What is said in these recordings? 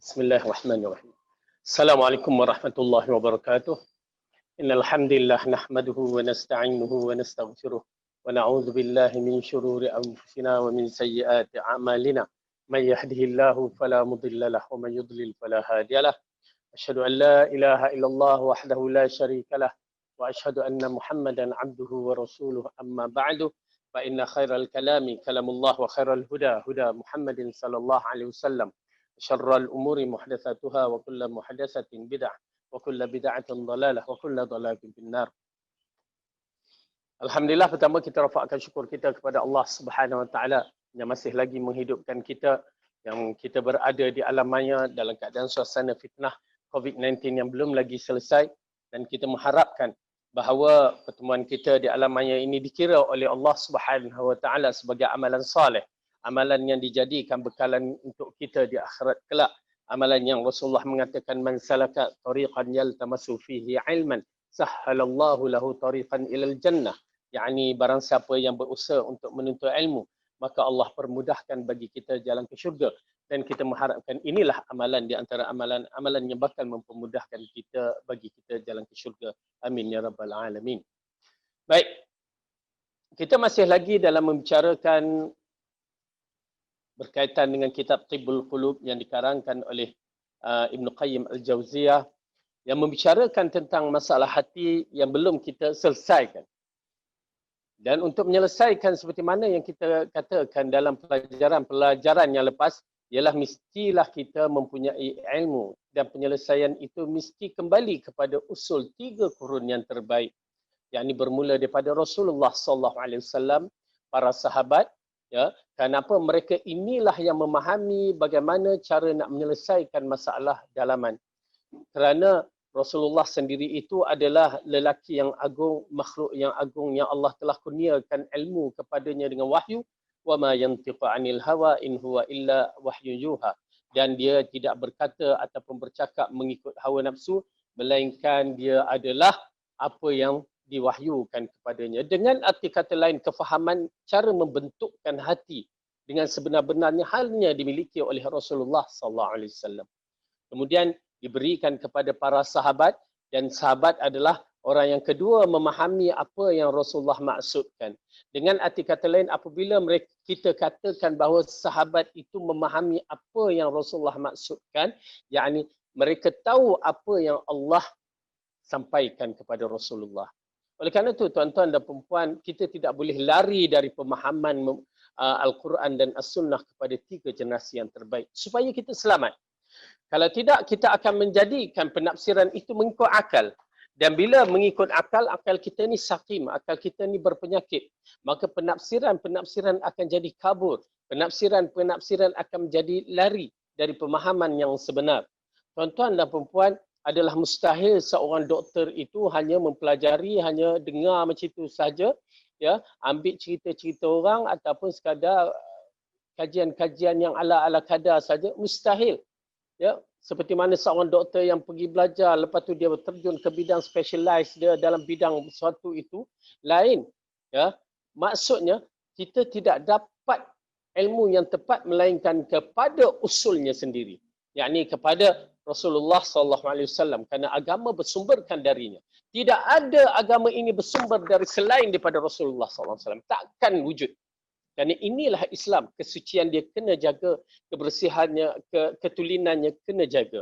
Bismillahirrahmanirrahim. Assalamualaikum warahmatullahi wabarakatuh. Innal hamdalillah nahmaduhu wa nasta'inuhu wa nastaghfiruh wa na'udzu billahi min shururi anfusina wa min sayyiati a'malina. May yahdihillahu fala mudilla lahu wa may yudlil fala hadiyalah. Asyhadu an la ilaha illallah wahdahu la syarika lah wa asyhadu anna Muhammadan 'abduhu wa rasuluh. Amma ba'du. Fa inna khairal kalami kalamullah wa khairal huda huda Muhammadin sallallahu alaihi wasallam. Syarrul umuri muhdatsatuha wa kullu muhdatsatin bid'ah wa kullu bid'atin dhalalah wa kullu dhalalatin finnar. Alhamdulillah, pertama kita rafakkan syukur kita kepada Allah Subhanahu wa taala yang masih lagi menghidupkan kita, yang kita berada di alam maya dalam keadaan suasana fitnah COVID-19 yang belum lagi selesai, dan kita mengharapkan bahawa pertemuan kita di alam maya ini dikira oleh Allah Subhanahu wa taala sebagai amalan soleh, amalan yang dijadikan bekalan untuk kita di akhirat kelak. Amalan yang Rasulullah mengatakan, man salaka tariqan yaltamasu fihi ilman sahhalallahu lahu tariqan ilal jannah. Yani barang siapa yang berusaha untuk menuntut ilmu, maka Allah permudahkan bagi kita jalan ke syurga. Dan kita mengharapkan inilah amalan di antara amalan yang bakal mempermudahkan kita, bagi kita jalan ke syurga. Amin ya rabbal alamin. Baik, kita masih lagi dalam membicarakan berkaitan dengan kitab Tibbul Qulub yang dikarangkan oleh Ibn Qayyim Al-Jauziyah, yang membicarakan tentang masalah hati yang belum kita selesaikan. Dan untuk menyelesaikan seperti mana yang kita katakan dalam pelajaran yang lepas, ialah mestilah kita mempunyai ilmu, dan penyelesaian itu mesti kembali kepada usul 3 kurun yang terbaik, yakni bermula daripada Rasulullah sallallahu alaihi wasallam, para sahabat, ya, kenapa mereka inilah yang memahami bagaimana cara nak menyelesaikan masalah dalaman. Kerana Rasulullah sendiri itu adalah lelaki yang agung, makhluk yang agung yang Allah telah kurniakan ilmu kepadanya dengan wahyu. Wa ma yantiqu 'anil hawa in huwa illa wahyu yuha. Dan dia tidak berkata ataupun bercakap mengikut hawa nafsu, melainkan dia adalah apa yang diwahyukan kepadanya. Dengan arti kata lain, kefahaman cara membentukkan hati dengan sebenar-benarnya halnya dimiliki oleh Rasulullah sallallahu alaihi wasallam. Kemudian diberikan kepada para sahabat, dan sahabat adalah orang yang kedua memahami apa yang Rasulullah maksudkan. Dengan arti kata lain, apabila kita katakan bahawa sahabat itu memahami apa yang Rasulullah maksudkan, yakni mereka tahu apa yang Allah sampaikan kepada Rasulullah. Oleh kerana itu, tuan-tuan dan perempuan, kita tidak boleh lari dari pemahaman Al-Quran dan As-Sunnah kepada 3 generasi yang terbaik supaya kita selamat. Kalau tidak, kita akan menjadikan penafsiran itu mengikut akal. Dan bila mengikut akal, akal kita ni sakim, akal kita ni berpenyakit. Maka penafsiran akan jadi kabur. Penafsiran akan menjadi lari dari pemahaman yang sebenar. Tuan-tuan dan perempuan, adalah mustahil seorang doktor itu hanya mempelajari, hanya dengar macam itu saja, ya, ambil cerita-cerita orang ataupun sekadar kajian-kajian yang ala-ala kadar saja, mustahil. Ya, seperti mana seorang doktor yang pergi belajar, lepas tu dia terjun ke bidang specialized dia dalam bidang sesuatu itu lain, ya. Maksudnya kita tidak dapat ilmu yang tepat melainkan kepada usulnya sendiri, yakni kepada Rasulullah sallallahu alaihi wasallam, kerana agama bersumberkan darinya. Tidak ada agama ini bersumber dari selain daripada Rasulullah sallallahu alaihi wasallam. Takkan wujud. Kerana inilah Islam, kesucian dia kena jaga, kebersihannya, ketulinannya kena jaga.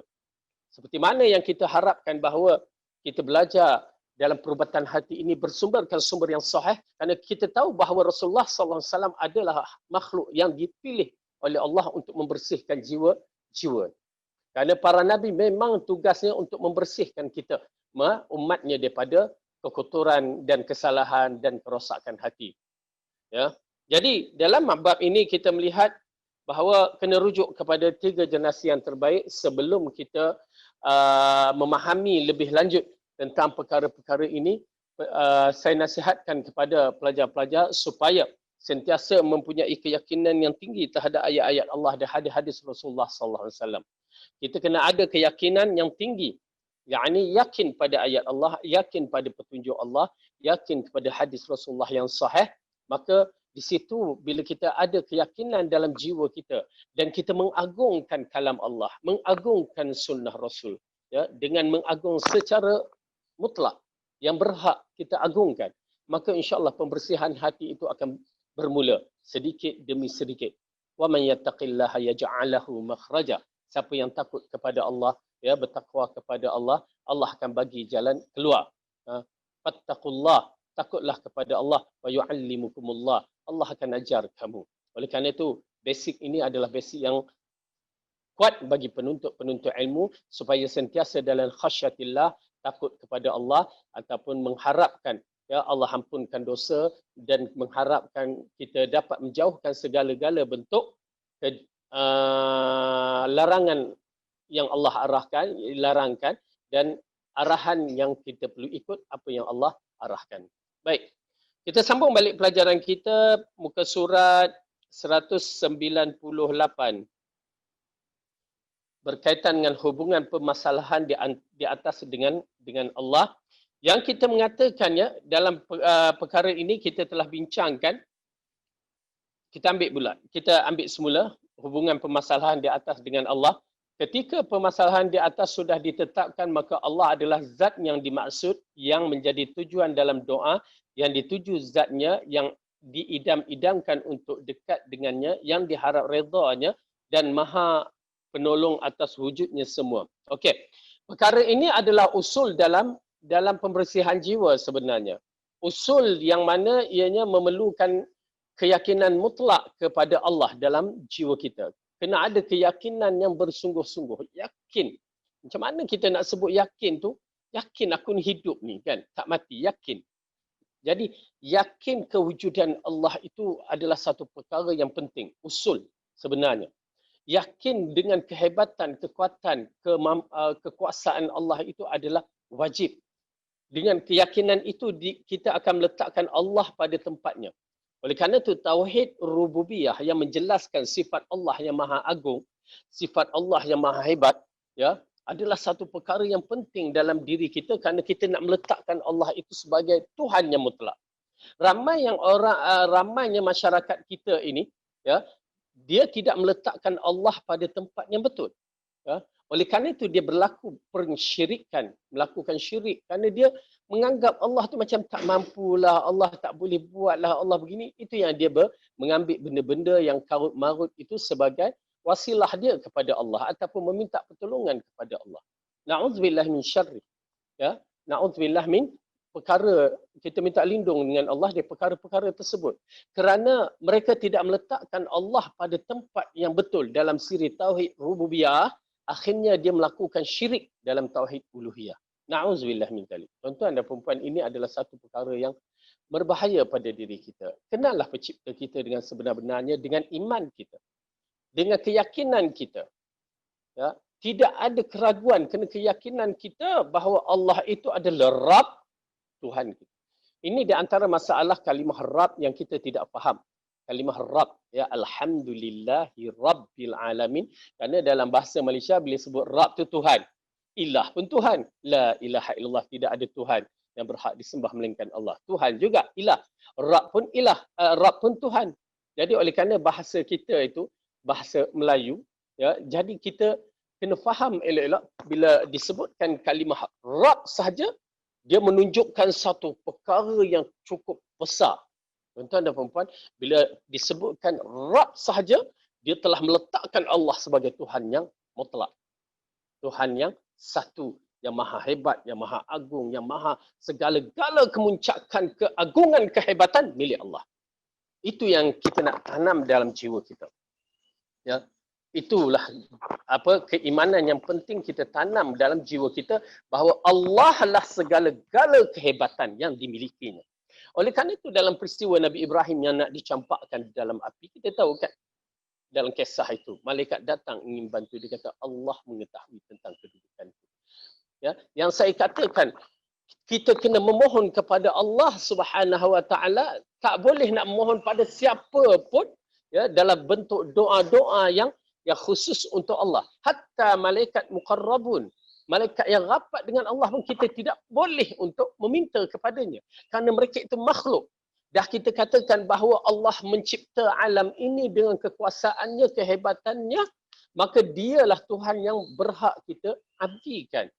Seperti mana yang kita harapkan bahawa kita belajar dalam perubatan hati ini bersumberkan sumber yang sahih, kerana kita tahu bahawa Rasulullah sallallahu alaihi wasallam adalah makhluk yang dipilih oleh Allah untuk membersihkan jiwa. Kerana para nabi memang tugasnya untuk membersihkan kita, umatnya, daripada kekotoran dan kesalahan dan kerosakan hati. Ya. Jadi dalam bab ini kita melihat bahawa kena rujuk kepada 3 generasi yang terbaik sebelum kita memahami lebih lanjut tentang perkara-perkara ini. Saya nasihatkan kepada pelajar-pelajar supaya sentiasa mempunyai keyakinan yang tinggi terhadap ayat-ayat Allah dan hadis-hadis Rasulullah sallallahu alaihi wasallam. Kita kena ada keyakinan yang tinggi, yakni yakin pada ayat Allah, yakin pada petunjuk Allah, yakin kepada hadis Rasulullah yang sahih. Maka Di situ bila kita ada keyakinan dalam jiwa kita dan kita mengagungkan kalam Allah, mengagungkan sunnah Rasul, ya, dengan mengagung secara mutlak yang berhak kita agungkan, maka insya-Allah pembersihan hati itu akan bermula sedikit demi sedikit. Wa man yattaqillaha yaj'al lahu makhraja. Siapa yang takut kepada Allah, ya, bertakwa kepada Allah, Allah akan bagi jalan keluar. Fattaqullah, takutlah kepada Allah, wa yu'allimukumullah, Allah akan ajar kamu. Oleh kerana itu, basic ini adalah basic yang kuat bagi penuntut ilmu supaya sentiasa dalam khasyatillah, takut kepada Allah ataupun mengharapkan, ya, Allah ampunkan dosa dan mengharapkan kita dapat menjauhkan segala-gala bentuk larangan yang Allah larangkan dan arahan yang kita perlu ikut apa yang Allah arahkan. Baik. Kita sambung balik pelajaran kita, muka surat 198. Berkaitan dengan hubungan permasalahan di atas dengan Allah. Yang kita mengatakannya dalam perkara ini kita telah bincangkan. Kita ambil semula hubungan permasalahan di atas dengan Allah. Ketika permasalahan di atas sudah ditetapkan, maka Allah adalah zat yang dimaksud, yang menjadi tujuan dalam doa, yang dituju zatnya, yang diidam-idamkan untuk dekat dengannya, yang diharap redanya dan maha penolong atas wujudnya semua. Okey. Perkara ini adalah usul dalam pembersihan jiwa sebenarnya. Usul yang mana ianya memerlukan keyakinan mutlak kepada Allah dalam jiwa kita. Kena ada keyakinan yang bersungguh-sungguh. Yakin. Macam mana kita nak sebut yakin tu? Yakin aku ni hidup ni kan. Tak mati. Yakin. Jadi yakin kewujudan Allah itu adalah satu perkara yang penting. Usul sebenarnya. Yakin dengan kehebatan, kekuatan, kekuasaan Allah itu adalah wajib. Dengan keyakinan itu kita akan meletakkan Allah pada tempatnya. Oleh kerana itu tauhid rububiyah yang menjelaskan sifat Allah yang maha agung, sifat Allah yang maha hebat, ya, adalah satu perkara yang penting dalam diri kita kerana kita nak meletakkan Allah itu sebagai Tuhan yang mutlak. Ramainya masyarakat kita ini, ya, dia tidak meletakkan Allah pada tempat yang betul. Ya. Oleh kerana itu dia melakukan syirik kerana dia menganggap Allah tu macam tak mampulah, Allah tak boleh buatlah, Allah begini. Itu yang dia mengambil benda-benda yang karut marut itu sebagai wasilah dia kepada Allah ataupun meminta pertolongan kepada Allah. Na'udzubillah min syarri. Ya, na'udzubillah min perkara kita minta lindung dengan Allah dari perkara-perkara tersebut. Kerana mereka tidak meletakkan Allah pada tempat yang betul dalam siri tauhid rububiyah, akhirnya dia melakukan syirik dalam tauhid uluhiyah. Na'udzubillah min dzalik. Tuan-tuan dan perempuan, ini adalah satu perkara yang berbahaya pada diri kita. Kenallah pencipta kita dengan sebenar-benarnya, dengan iman kita, dengan keyakinan kita. Ya, tidak ada keraguan kerana keyakinan kita bahawa Allah itu adalah Rabb, Tuhan kita. Ini di antara masalah kalimah Rabb yang kita tidak faham. Kalimah Rabb, ya, alhamdulillahi rabbil alamin. Kerana dalam bahasa Malaysia bila sebut Rabb tu Tuhan. Ilah pun Tuhan. La ilaha illallah, tidak ada Tuhan yang berhak disembah melainkan Allah. Tuhan juga ilah. Rabb pun ilah, Rabb pun Tuhan. Jadi oleh kerana bahasa kita itu bahasa Melayu, ya, jadi kita kena faham elok-elok bila disebutkan kalimah Rabb sahaja, dia menunjukkan satu perkara yang cukup besar. Tuan-tuan dan perempuan, bila disebutkan Rabb sahaja, dia telah meletakkan Allah sebagai Tuhan yang mutlak. Tuhan yang satu, yang maha hebat, yang maha agung, yang maha segala-gala kemuncakan keagungan kehebatan milik Allah. Itu yang kita nak tanam dalam jiwa kita. Ya, itulah keimanan yang penting kita tanam dalam jiwa kita bahawa Allah lah segala-gala kehebatan yang dimilikinya. Oleh kerana itu dalam peristiwa Nabi Ibrahim yang nak dicampakkan dalam api, kita tahu kan dalam kisah itu malaikat datang ingin bantu, dia kata Allah mengetahui tentang kedudukan itu. Ya, yang saya katakan kita kena memohon kepada Allah Subhanahu Wa Taala, tak boleh nak memohon pada siapa pun, ya, dalam bentuk doa-doa yang khusus untuk Allah. Hatta malaikat muqarrabun, malaikat yang rapat dengan Allah pun kita tidak boleh untuk meminta kepadanya kerana mereka itu makhluk Dah kita katakan bahawa Allah mencipta alam ini dengan kekuasaannya, kehebatannya, maka dialah Tuhan yang berhak kita abdikan.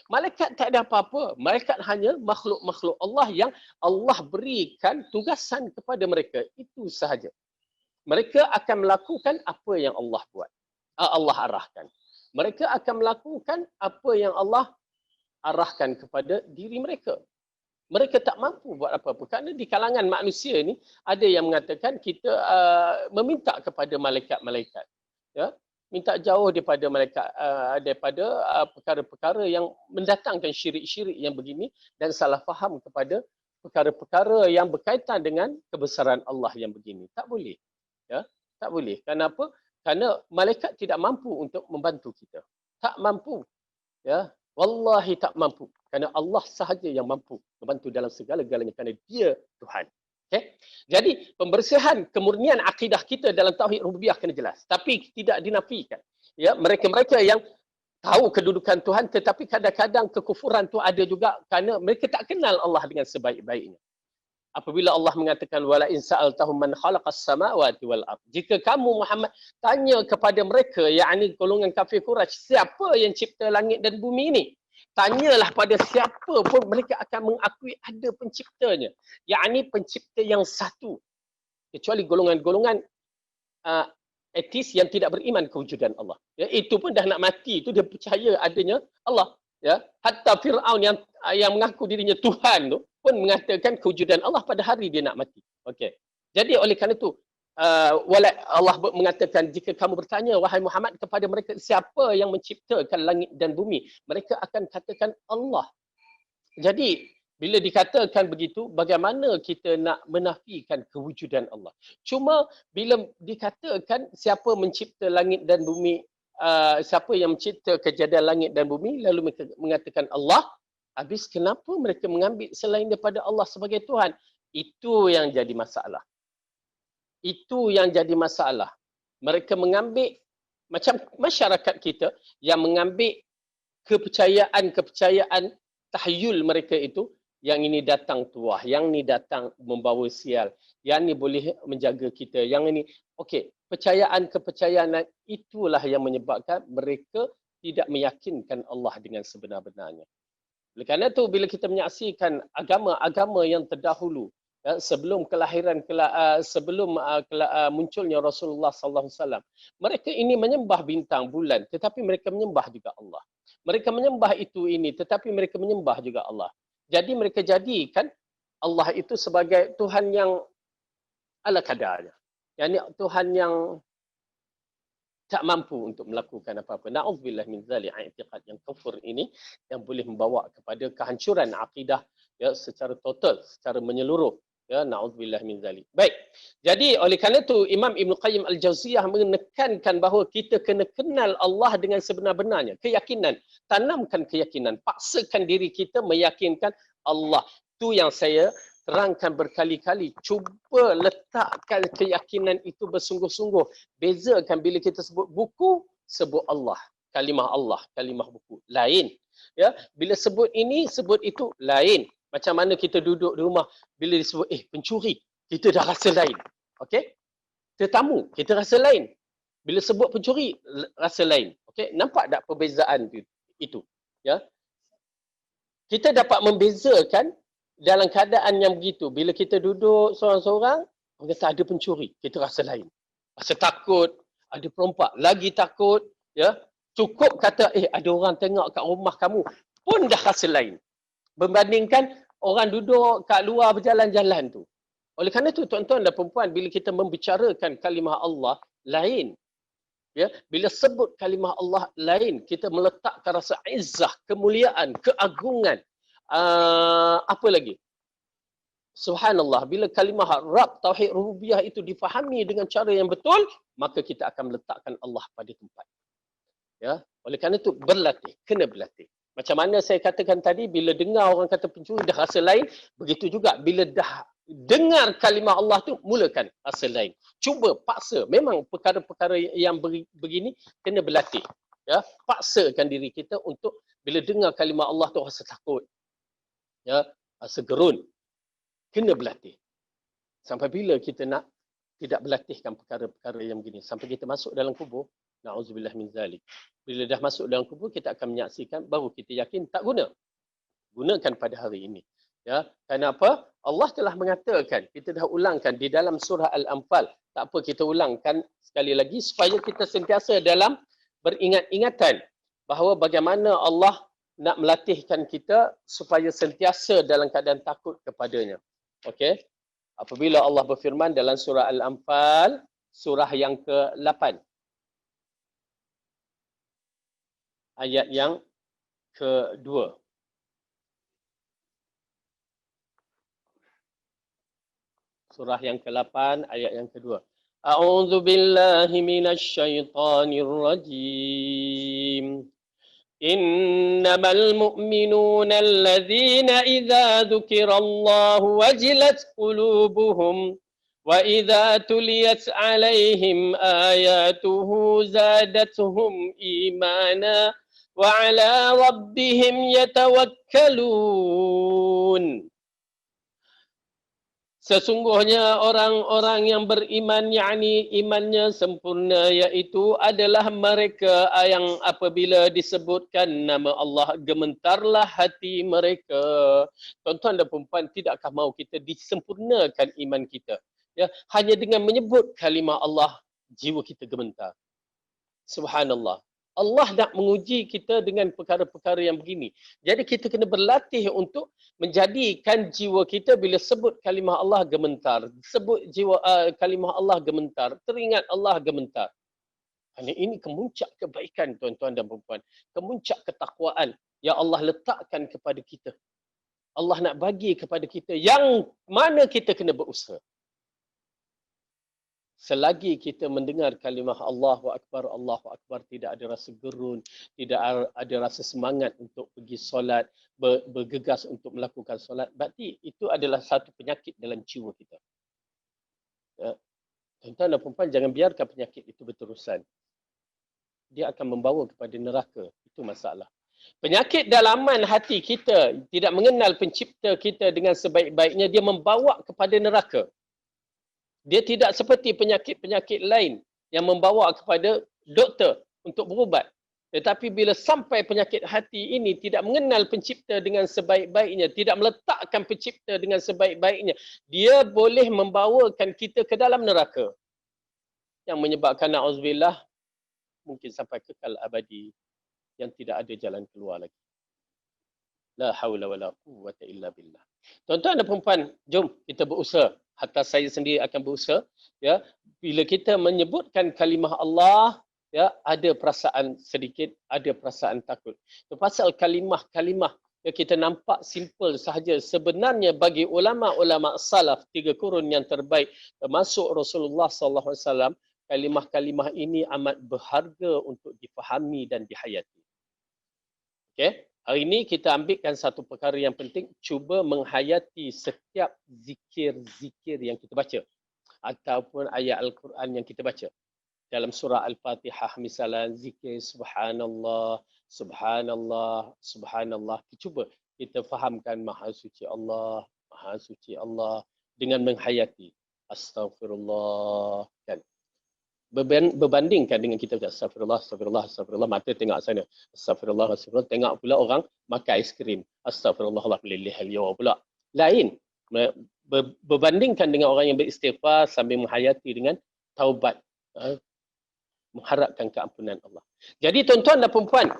Malaikat tak ada apa-apa. Malaikat hanya makhluk-makhluk Allah yang Allah berikan tugasan kepada mereka. Itu sahaja. Mereka akan melakukan apa yang Allah buat. Allah arahkan. Mereka akan melakukan apa yang Allah arahkan kepada diri mereka. Mereka tak mampu buat apa-apa. Kerana di kalangan manusia ni, ada yang mengatakan kita meminta kepada malaikat-malaikat. Ya? Minta jauh daripada malaikat, daripada perkara-perkara yang mendatangkan syirik-syirik yang begini dan salah faham kepada perkara-perkara yang berkaitan dengan kebesaran Allah yang begini. Tak boleh. Ya? Tak boleh. Kenapa? Kerana malaikat tidak mampu untuk membantu kita. Tak mampu. Ya? Wallahi tak mampu. Kerana Allah sahaja yang mampu membantu dalam segala-galanya kerana dia Tuhan. Okay? Jadi pembersihan kemurnian akidah kita dalam tauhid rububiyah kena jelas. Tapi tidak dinafikan. Ya, mereka-mereka yang tahu kedudukan Tuhan tetapi kadang-kadang kekufuran tu ada juga kerana mereka tak kenal Allah dengan sebaik-baiknya. Apabila Allah mengatakan wala in sa'altahum man khalaqas samawati wal ard. Jika kamu Muhammad tanya kepada mereka, yakni golongan kafir Quraisy, siapa yang cipta langit dan bumi ini? Tanyalah pada siapa pun mereka akan mengakui ada penciptanya. Yakni pencipta yang satu. Kecuali golongan-golongan etis yang tidak beriman kewujudan Allah. Ya, itu pun dah nak mati, itu dia percaya adanya Allah. Ya, hatta Fir'aun yang mengaku dirinya Tuhan tu pun mengatakan kewujudan Allah pada hari dia nak mati. Okey. Jadi oleh kerana itu Allah mengatakan jika kamu bertanya wahai Muhammad kepada mereka siapa yang menciptakan langit dan bumi, mereka akan katakan Allah. Jadi bila dikatakan begitu, bagaimana kita nak menafikan kewujudan Allah? Cuma bila dikatakan siapa mencipta langit dan bumi, siapa yang mencipta kejadian langit dan bumi, lalu mereka mengatakan Allah, habis kenapa mereka mengambil selain daripada Allah sebagai Tuhan? Itu yang jadi masalah. Itu yang jadi masalah. Mereka mengambil, macam masyarakat kita yang mengambil kepercayaan tahyul mereka itu, yang ini datang tuah, yang ini datang membawa sial, yang ini boleh menjaga kita, yang ini, okey, kepercayaan itulah yang menyebabkan mereka tidak meyakinkan Allah dengan sebenar-benarnya. Oleh kerana itu, bila kita menyaksikan agama-agama yang terdahulu, ya, sebelum munculnya Rasulullah sallallahu alaihi wasallam, mereka ini menyembah bintang, bulan, tetapi mereka menyembah juga Allah. Mereka menyembah ini, tetapi mereka menyembah juga Allah. Jadi mereka jadikan Allah itu sebagai Tuhan yang ala kadarnya. Yani Tuhan yang tak mampu untuk melakukan apa-apa. Na'udzubillah min zalik, i'tiqad yang kufur ini yang boleh membawa kepada kehancuran akidah ya secara total, secara menyeluruh. Ya, na'udzubillah min zalik. Baik. Jadi oleh kerana itu Imam Ibn Qayyim Al-Jauziyah menekankan bahawa kita kena kenal Allah dengan sebenar-benarnya. Keyakinan, tanamkan keyakinan, paksakan diri kita meyakinkan Allah. Itu yang saya terangkan berkali-kali. Cuba letakkan keyakinan itu bersungguh-sungguh. Bezakan bila kita sebut buku, sebut Allah. Kalimah buku. Lain. Ya, bila sebut ini, sebut itu, lain. Macam mana kita duduk di rumah, bila disebut, pencuri, kita dah rasa lain. Okey? Tetamu, kita rasa lain. Bila sebut pencuri, rasa lain. Okey? Nampak tak perbezaan itu? Ya? Kita dapat membezakan dalam keadaan yang begitu. Bila kita duduk seorang-seorang, orang kata ada pencuri, kita rasa lain. Rasa takut, ada perompak, lagi takut. Ya? Cukup kata, ada orang tengok kat rumah kamu, pun dah rasa lain. Berbandingkan orang duduk kat luar berjalan-jalan tu. Oleh kerana itu, tuan-tuan dan perempuan, bila kita membicarakan kalimah Allah, lain. Ya, bila sebut kalimah Allah lain, kita meletakkan rasa izzah, kemuliaan, keagungan. Apa lagi? Subhanallah, bila kalimah Rabb, tauhid rububiyah itu difahami dengan cara yang betul, maka kita akan meletakkan Allah pada tempat. Ya, oleh kerana itu berlatih, kena berlatih. Macam mana saya katakan tadi, bila dengar orang kata pencuri dah rasa lain, begitu juga bila dah dengar kalimah Allah tu, mulakan rasa lain. Cuba, paksa. Memang perkara-perkara yang begini kena berlatih. Ya, paksakan diri kita untuk bila dengar kalimah Allah tu rasa takut. Ya, rasa gerun. Kena berlatih. Sampai bila kita nak tidak berlatihkan perkara-perkara yang begini? Sampai kita masuk dalam kubur, na'udzubillah min zalik. Bila dah masuk dalam kubur, kita akan menyaksikan, baru kita yakin tak guna. Gunakan pada hari ini. Ya, kenapa? Allah telah mengatakan, kita dah ulangkan di dalam surah Al-Anfal. Tak apa kita ulangkan sekali lagi supaya kita sentiasa dalam beringat-ingatan bahawa bagaimana Allah nak melatihkan kita supaya sentiasa dalam keadaan takut kepadanya. Okey? Apabila Allah berfirman dalam surah Al-Anfal, surah yang ke-8. Ayat yang ke-2. Surah yang ke-8, ayat yang ke-2. A'udzu billahi minasy syaithanir rajim. Innamal mu'minuna alladzina idza dzukirallahu wajilat qulubuhum wa idza tuliyat 'alaihim ayatuhu zadatuhum imana wa 'ala rabbihim yatawakkalun. Sesungguhnya orang-orang yang beriman, yakni imannya sempurna, iaitu adalah mereka yang apabila disebutkan nama Allah, gementarlah hati mereka. Tuan-tuan dan puan-puan, tidakkah mahu kita disempurnakan iman kita? Ya, hanya dengan menyebut kalimah Allah, jiwa kita gementar. Subhanallah. Allah nak menguji kita dengan perkara-perkara yang begini. Jadi kita kena berlatih untuk menjadikan jiwa kita bila sebut kalimah Allah gementar. Sebut kalimah Allah gementar. Teringat Allah gementar. Kerana ini kemuncak kebaikan tuan-tuan dan puan-puan. Kemuncak ketakwaan yang Allah letakkan kepada kita. Allah nak bagi kepada kita yang mana kita kena berusaha. Selagi kita mendengar kalimah Allahu Akbar, tidak ada rasa gerun, tidak ada rasa semangat untuk pergi solat, bergegas untuk melakukan solat, berarti itu adalah satu penyakit dalam jiwa kita. Ya. Tuan-tuan dan puan-puan, jangan biarkan penyakit itu berterusan. Dia akan membawa kepada neraka. Itu masalah. Penyakit dalaman hati kita, tidak mengenal pencipta kita dengan sebaik-baiknya, dia membawa kepada neraka. Dia tidak seperti penyakit-penyakit lain yang membawa kepada doktor untuk berubat. Tetapi bila sampai penyakit hati ini tidak mengenal pencipta dengan sebaik-baiknya, tidak meletakkan pencipta dengan sebaik-baiknya, dia boleh membawakan kita ke dalam neraka. Yang menyebabkan na'udzubillah mungkin sampai kekal abadi yang tidak ada jalan keluar lagi. La haula wala quwwata illa billah. Tuan-tuan dan puan-puan, jom kita berusaha. Hatta saya sendiri akan berusaha, ya, bila kita menyebutkan kalimah Allah, ya, ada perasaan sedikit, ada perasaan takut. Pasal kalimah-kalimah yang kita nampak simple sahaja, sebenarnya bagi ulama-ulama salaf 3 kurun yang terbaik termasuk Rasulullah sallallahu alaihi wasallam, kalimah-kalimah ini amat berharga untuk difahami dan dihayati. Okey? Hari ini kita ambilkan satu perkara yang penting, cuba menghayati setiap zikir-zikir yang kita baca ataupun ayat Al-Quran yang kita baca. Dalam surah Al-Fatihah misalnya, zikir subhanallah, subhanallah, subhanallah. Cuba kita fahamkan Maha Suci Allah, Maha Suci Allah dengan menghayati astaghfirullah, kan. Berbandingkan dengan kita astagfirullah, astagfirullah, astagfirullah, mata tengok sana, astagfirullah, astagfirullah, tengok pula orang makan aiskrim, astagfirullah, meleleh liur pula. Lain. Berbandingkan dengan orang yang beristighfar sambil menghayati dengan taubat, mengharapkan keampunan Allah. Jadi tuan-tuan dan puan-puan,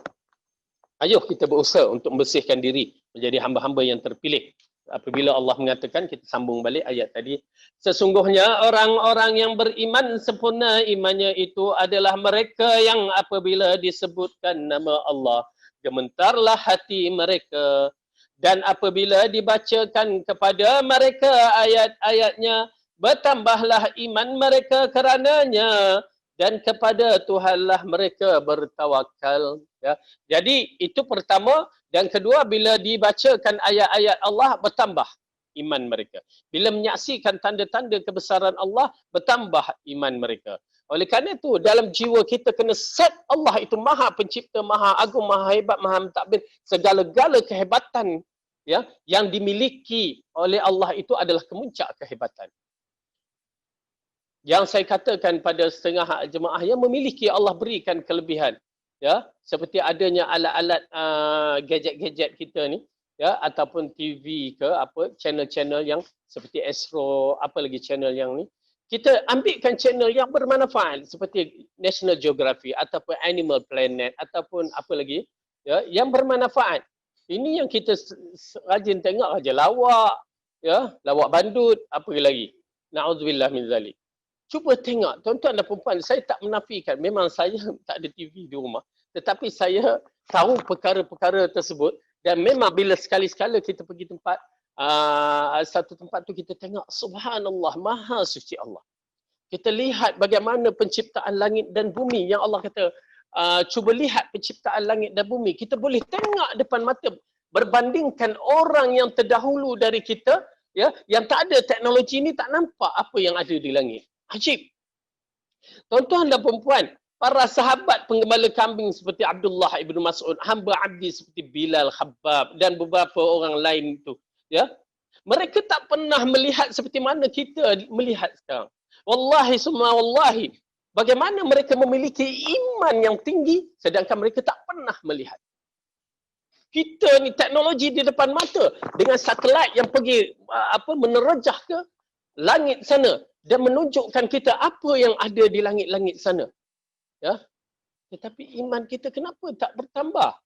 ayo kita berusaha untuk membersihkan diri menjadi hamba-hamba yang terpilih. Apabila Allah mengatakan, kita sambung balik ayat tadi, sesungguhnya orang-orang yang beriman sempurna imannya itu adalah mereka yang apabila disebutkan nama Allah, gementarlah hati mereka, dan apabila dibacakan kepada mereka ayat-ayatnya, bertambahlah iman mereka kerananya, dan kepada Tuhanlah mereka bertawakal. Ya. Jadi itu pertama. Dan kedua, bila dibacakan ayat-ayat Allah, bertambah iman mereka. Bila menyaksikan tanda-tanda kebesaran Allah, bertambah iman mereka. Oleh kerana itu, dalam jiwa kita kena set Allah itu maha pencipta, maha agung, maha hebat, maha mentadbir. Segala-gala kehebatan, ya, yang dimiliki oleh Allah itu adalah kemuncak kehebatan. Yang saya katakan pada setengah jemaah yang memiliki Allah berikan kelebihan, ya, seperti adanya alat-alat gadget-gadget kita ni, ya, ataupun TV ke apa, channel-channel yang seperti Astro, apa lagi channel yang ni, kita ambilkan channel yang bermanfaat seperti National Geographic ataupun Animal Planet ataupun apa lagi, ya, yang bermanfaat. Ini yang kita rajin tengok aja, lawak, ya, lawak bandut, apa lagi. Na'udzubillah min zalik. Cuba tengok, tuan-tuan dan perempuan, saya tak menafikan, memang saya tak ada TV di rumah. Tetapi saya tahu perkara-perkara tersebut dan memang bila sekali-sekala kita pergi tempat, satu tempat tu kita tengok, subhanallah, maha suci Allah. Kita lihat bagaimana penciptaan langit dan bumi yang Allah kata, cuba lihat penciptaan langit dan bumi. Kita boleh tengok depan mata, berbandingkan orang yang terdahulu dari kita, ya, yang tak ada teknologi ni tak nampak apa yang ada di langit. Ajib. Tuan-tuan dan perempuan, para sahabat penggembala kambing seperti Abdullah ibn Mas'ud, hamba abdi seperti Bilal, Khabbab dan beberapa orang lain itu, ya. Mereka tak pernah melihat seperti mana kita melihat sekarang. Wallahi summa wallahi, bagaimana mereka memiliki iman yang tinggi sedangkan mereka tak pernah melihat. Kita ni teknologi di depan mata dengan satelit yang pergi menerjah ke langit sana dan menunjukkan kita apa yang ada di langit-langit sana. Ya. Tetapi iman kita kenapa tak bertambah?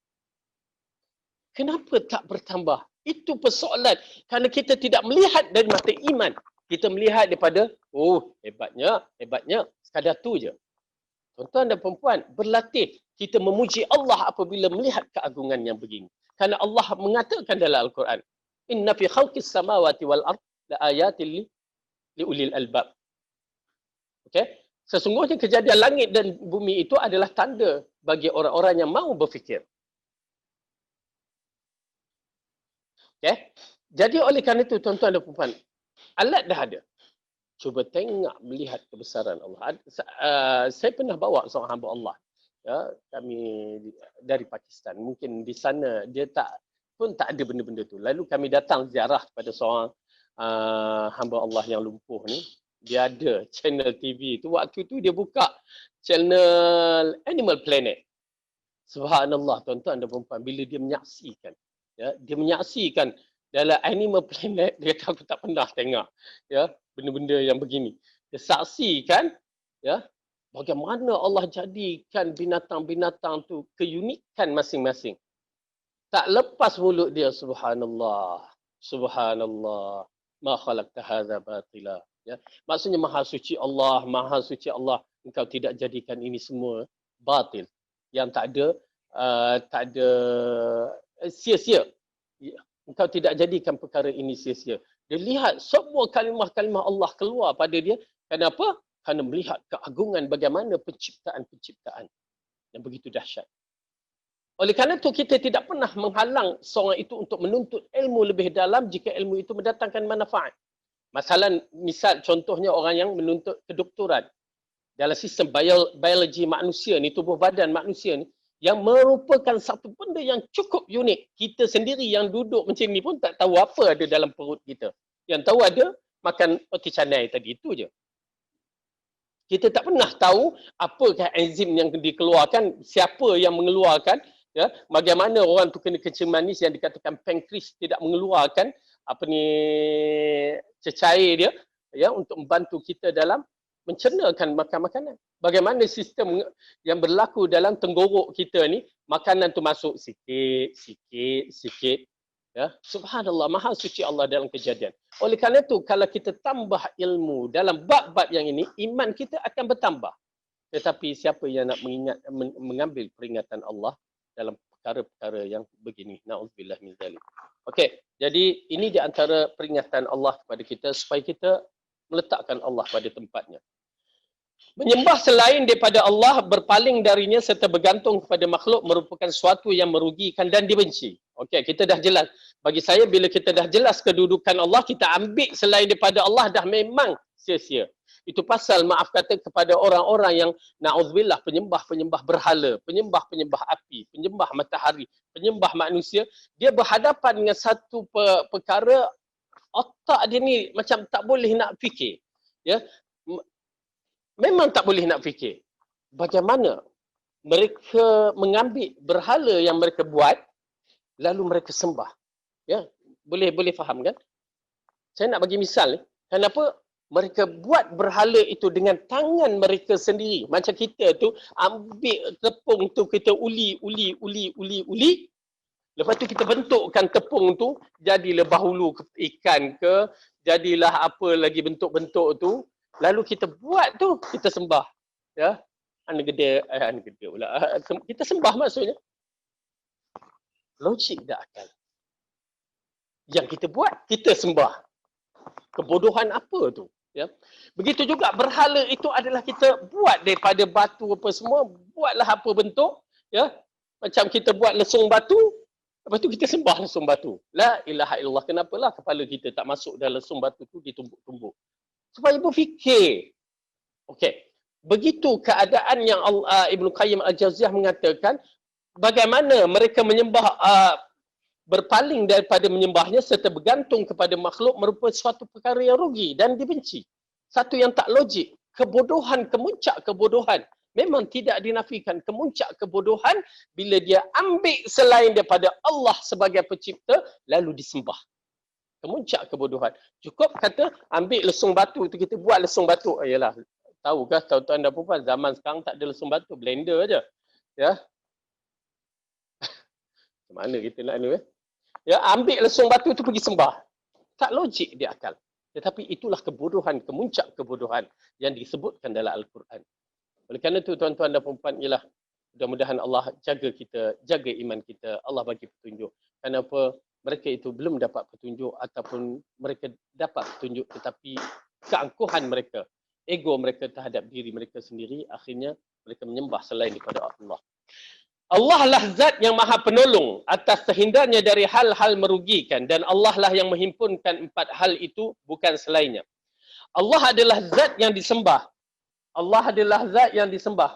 Kenapa tak bertambah? Itu persoalan. Kerana kita tidak melihat dari mata iman. Kita melihat daripada, oh hebatnya, hebatnya. Sekadar tu je. Tuan-tuan dan perempuan, berlatih kita memuji Allah apabila melihat keagungan yang begini. Kerana Allah mengatakan dalam Al-Quran, Inna fi khalqis samawati wal ard la ayatin liulil albab. Okey? Sesungguhnya kejadian langit dan bumi itu adalah tanda bagi orang-orang yang mahu berfikir. Okey? Jadi oleh kerana itu tuan-tuan dan puan, alat dah ada. Cuba tengok, melihat kebesaran Allah. Saya pernah bawa seorang hamba Allah, ya, kami dari Pakistan. Mungkin di sana dia tak ada benda-benda tu. Lalu kami datang ziarah kepada seorang hamba Allah yang lumpuh ni. Dia ada channel TV tu. Waktu tu dia buka channel Animal Planet. Subhanallah tuan-tuan dan perempuan, bila dia menyaksikan, ya, dia menyaksikan dalam Animal Planet, dia kata aku tak pernah tengok, ya, benda-benda yang begini. Dia saksikan, ya, bagaimana Allah jadikan binatang-binatang tu keunikan masing-masing. Tak lepas mulut dia, subhanallah, subhanallah, ma khalaqta hadza batila. Ya, maksudnya maha suci Allah, maha suci Allah. Engkau tidak jadikan ini semua batil, yang tak ada sia-sia. Engkau tidak jadikan perkara ini sia-sia. Dia lihat semua kalimah-kalimah Allah keluar pada dia. Kenapa? Kerana melihat keagungan bagaimana penciptaan-penciptaan yang begitu dahsyat. Oleh kerana itu kita tidak pernah menghalang seorang itu untuk menuntut ilmu lebih dalam jika ilmu itu mendatangkan manfaat. Misal contohnya orang yang menuntut kedoktoran dalam sistem biologi manusia ni, tubuh badan manusia ni, yang merupakan satu benda yang cukup unik. Kita sendiri yang duduk macam ni pun tak tahu apa ada dalam perut kita. Yang tahu ada makan roti canai tadi, itu je. Kita tak pernah tahu apakah enzim yang dikeluarkan, siapa yang mengeluarkan, ya, bagaimana orang tu kena kencing manis yang dikatakan pankreas tidak mengeluarkan cecair dia, ya, untuk membantu kita dalam mencernakan makan makanan. Bagaimana sistem yang berlaku dalam tenggorok kita ni, makanan tu masuk sikit, ya. Subhanallah, maha suci Allah dalam kejadian. Oleh kerana itu, kalau kita tambah ilmu dalam bab-bab yang ini, iman kita akan bertambah. Tetapi siapa yang nak mengambil peringatan Allah dalam perkara-perkara yang begini? Na'udzubillah min zalik. Okey, jadi ini di antara peringatan Allah kepada kita supaya kita meletakkan Allah pada tempatnya. Menyembah selain daripada Allah, berpaling darinya serta bergantung kepada makhluk merupakan suatu yang merugikan dan dibenci. Okey, kita dah jelas. Bagi saya, bila kita dah jelas kedudukan Allah, kita ambil selain daripada Allah dah memang sia-sia. Itu pasal maaf kata kepada orang-orang yang na'udzubillah penyembah-penyembah berhala, penyembah-penyembah api, penyembah matahari, penyembah manusia, dia berhadapan dengan satu perkara, otak dia ni macam tak boleh nak fikir. Ya, memang tak boleh nak fikir. Bagaimana mereka mengambil berhala yang mereka buat, lalu mereka sembah. Ya, boleh faham kan? Saya nak bagi misal ni. Kenapa mereka buat berhala itu dengan tangan mereka sendiri. Macam kita tu ambil tepung tu, kita uli. Lepas tu kita bentukkan tepung tu, jadilah bahulu ikan ke, jadilah apa lagi bentuk-bentuk tu. Lalu kita buat tu, kita sembah. Ya, ane gede pula. Kita sembah maksudnya. Logik tak akal. Yang kita buat, kita sembah. Kebodohan apa tu? Ya. Begitu juga berhala itu adalah kita buat daripada batu apa semua, buatlah apa bentuk, ya. Macam kita buat lesung batu, lepas tu kita sembah lesung batu. La ilaha illallah. Kenapalah kepala kita tak masuk dalam lesung batu tu ditumbuk-tumbuk? Supaya berfikir. Okey. Begitu keadaan yang Ibnu Qayyim Al-Jauziyah mengatakan, bagaimana mereka menyembah berpaling daripada menyembahnya serta bergantung kepada makhluk merupakan suatu perkara yang rugi dan dibenci. Satu yang tak logik. Kebodohan, kemuncak kebodohan. Memang tidak dinafikan. Kemuncak kebodohan bila dia ambil selain daripada Allah sebagai pencipta, lalu disembah. Kemuncak kebodohan. Cukup kata ambil lesung batu tu, kita buat lesung batu. Yalah, tahukah tuan-tuan dan puan, zaman sekarang tak ada lesung batu, blender aja. Ya. Mana kita nak ni? Ya, ambil lesung batu tu pergi sembah. Tak logik di akal. Tetapi itulah kebodohan, kemuncak kebodohan yang disebutkan dalam Al-Quran. Oleh kerana itu tuan-tuan dan puan-puan, ialah mudah-mudahan Allah jaga kita, jaga iman kita, Allah bagi petunjuk. Kenapa mereka itu belum dapat petunjuk ataupun mereka dapat petunjuk tetapi keangkuhan mereka, ego mereka terhadap diri mereka sendiri, akhirnya mereka menyembah selain daripada Allah. Allah lah zat yang maha penolong atas terhindarnya dari hal-hal merugikan, dan Allah lah yang menghimpunkan 4 hal itu, bukan selainnya. Allah adalah zat yang disembah. Allah adalah zat yang disembah.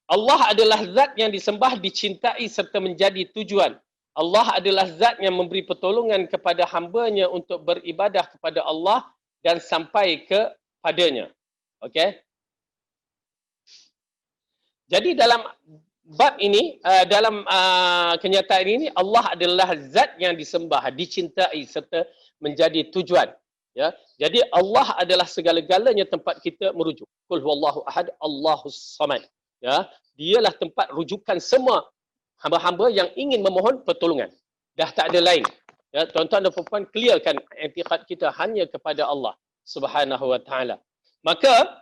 Allah adalah zat yang disembah, dicintai serta menjadi tujuan. Allah adalah zat yang memberi pertolongan kepada hamba-Nya untuk beribadah kepada Allah dan sampai kepadanya. Okey? Jadi dalam bab ini, dalam kenyataan ini, Allah adalah zat yang disembah, dicintai serta menjadi tujuan. Ya, jadi Allah adalah segala-galanya tempat kita merujuk. Qul huwallahu ahad, Allahus samad. Ya, dialah tempat rujukan semua hamba-hamba yang ingin memohon pertolongan. Dah tak ada lain. Ya, tuan-tuan dan puan-puan, clearkan i'tiqad kita hanya kepada Allah Subhanahu wa taala. Maka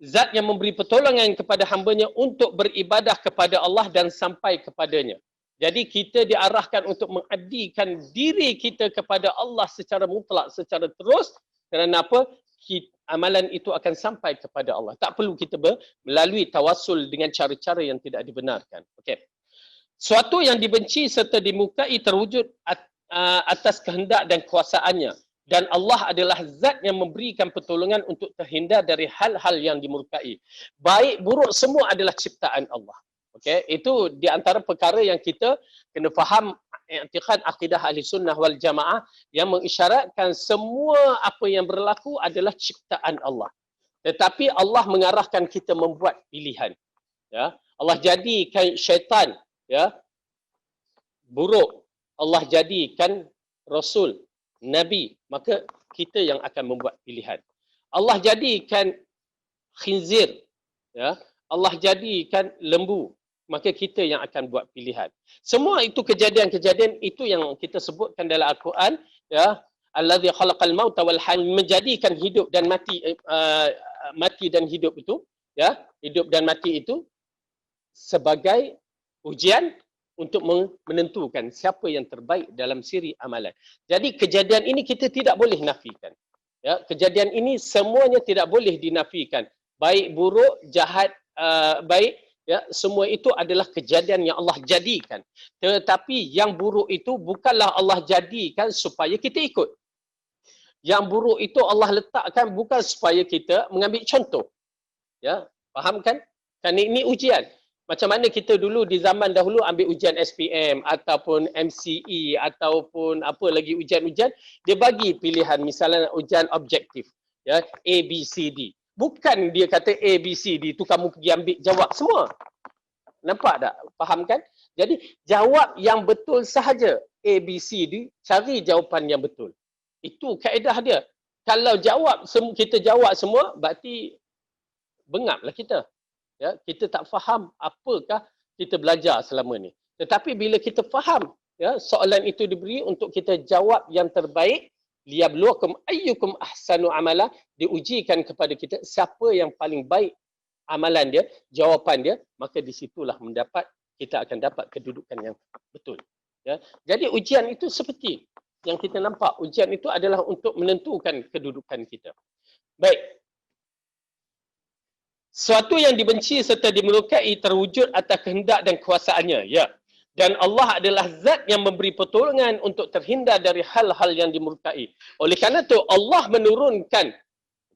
zat yang memberi pertolongan kepada hamba-Nya untuk beribadah kepada Allah dan sampai kepadanya. Jadi kita diarahkan untuk mengabdikan diri kita kepada Allah secara mutlak, secara terus. Kerana apa? Amalan itu akan sampai kepada Allah. Tak perlu kita melalui tawassul dengan cara-cara yang tidak dibenarkan. Okey. Suatu yang dibenci serta dimukai terwujud atas kehendak dan kuasaannya. Dan Allah adalah zat yang memberikan pertolongan untuk terhindar dari hal-hal yang dimurkai. Baik buruk semua adalah ciptaan Allah. Okey, itu di antara perkara yang kita kena faham, i'tiqad akidah ahli sunnah wal jamaah yang mengisyaratkan semua apa yang berlaku adalah ciptaan Allah. Tetapi Allah mengarahkan kita membuat pilihan. Ya, Allah jadikan syaitan ya buruk. Allah jadikan rasul, nabi, maka kita yang akan membuat pilihan. Allah jadikan khinzir, ya, Allah jadikan lembu, maka kita yang akan buat pilihan. Semua itu kejadian-kejadian itu yang kita sebutkan dalam Al-Quran, ya, allazi khalaqal mauta wal hayat, menjadikan hidup dan mati, mati dan hidup itu, ya, hidup dan mati itu sebagai ujian untuk menentukan siapa yang terbaik dalam siri amalan. Jadi kejadian ini kita tidak boleh nafikan. Ya, kejadian ini semuanya tidak boleh dinafikan. Baik buruk, jahat, baik, ya, semua itu adalah kejadian yang Allah jadikan. Tetapi yang buruk itu bukanlah Allah jadikan supaya kita ikut. Yang buruk itu Allah letakkan bukan supaya kita mengambil contoh. Ya, faham kan? Kan ini ujian. Macam mana kita dulu di zaman dahulu ambil ujian SPM ataupun MCE ataupun apa lagi ujian-ujian, dia bagi pilihan, misalnya ujian objektif. Ya, A, B, C, D. Bukan dia kata A, B, C, D tu kamu pergi ambil jawab semua. Nampak tak? Faham kan? Jadi jawab yang betul sahaja. A, B, C, D, cari jawapan yang betul. Itu kaedah dia. Kalau kita jawab semua, berarti bengaplah kita. Ya, kita tak faham apakah kita belajar selama ni. Tetapi bila kita faham, ya, soalan itu diberi untuk kita jawab yang terbaik, liyabluwakum ayyukum ahsanu amala, diujikan kepada kita siapa yang paling baik amalan dia, jawapan dia, maka di situlah kita akan dapat kedudukan yang betul. Ya. Jadi ujian itu seperti yang kita nampak, ujian itu adalah untuk menentukan kedudukan kita. Baik. Sesuatu yang dibenci serta dimurkai terwujud atas kehendak dan kuasaannya. Ya. Dan Allah adalah zat yang memberi pertolongan untuk terhindar dari hal-hal yang dimurkai. Oleh kerana itu Allah menurunkan,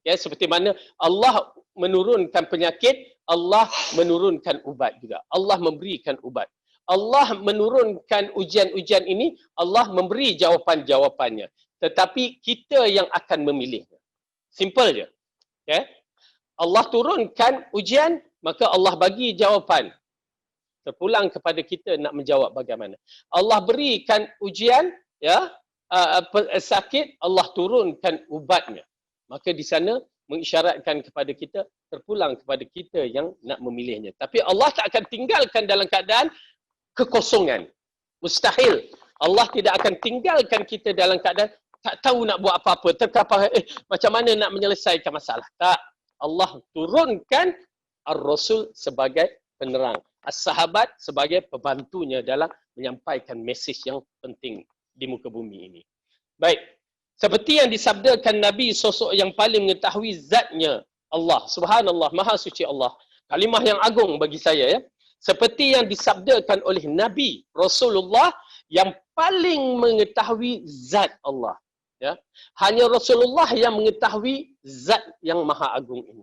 ya, seperti mana Allah menurunkan penyakit, Allah menurunkan ubat juga. Allah memberikan ubat. Allah menurunkan ujian-ujian ini, Allah memberi jawapan-jawapannya. Tetapi kita yang akan memilihnya. Simple je. Okay? Allah turunkan ujian, maka Allah bagi jawapan. Terpulang kepada kita nak menjawab bagaimana. Allah berikan ujian, ya, sakit, Allah turunkan ubatnya. Maka di sana mengisyaratkan kepada kita, terpulang kepada kita yang nak memilihnya. Tapi Allah tak akan tinggalkan dalam keadaan kekosongan. Mustahil. Allah tidak akan tinggalkan kita dalam keadaan tak tahu nak buat apa-apa. Terkapar, macam mana nak menyelesaikan masalah. Tak. Allah turunkan Ar-Rasul sebagai penerang. As-sahabat sebagai pembantunya dalam menyampaikan mesej yang penting di muka bumi ini. Baik. Seperti yang disabdakan Nabi, sosok yang paling mengetahui zatnya Allah. Subhanallah, maha suci Allah. Kalimah yang agung bagi saya, ya. Seperti yang disabdakan oleh Nabi Rasulullah yang paling mengetahui zat Allah. Ya. Hanya Rasulullah yang mengetahui zat yang maha agung ini.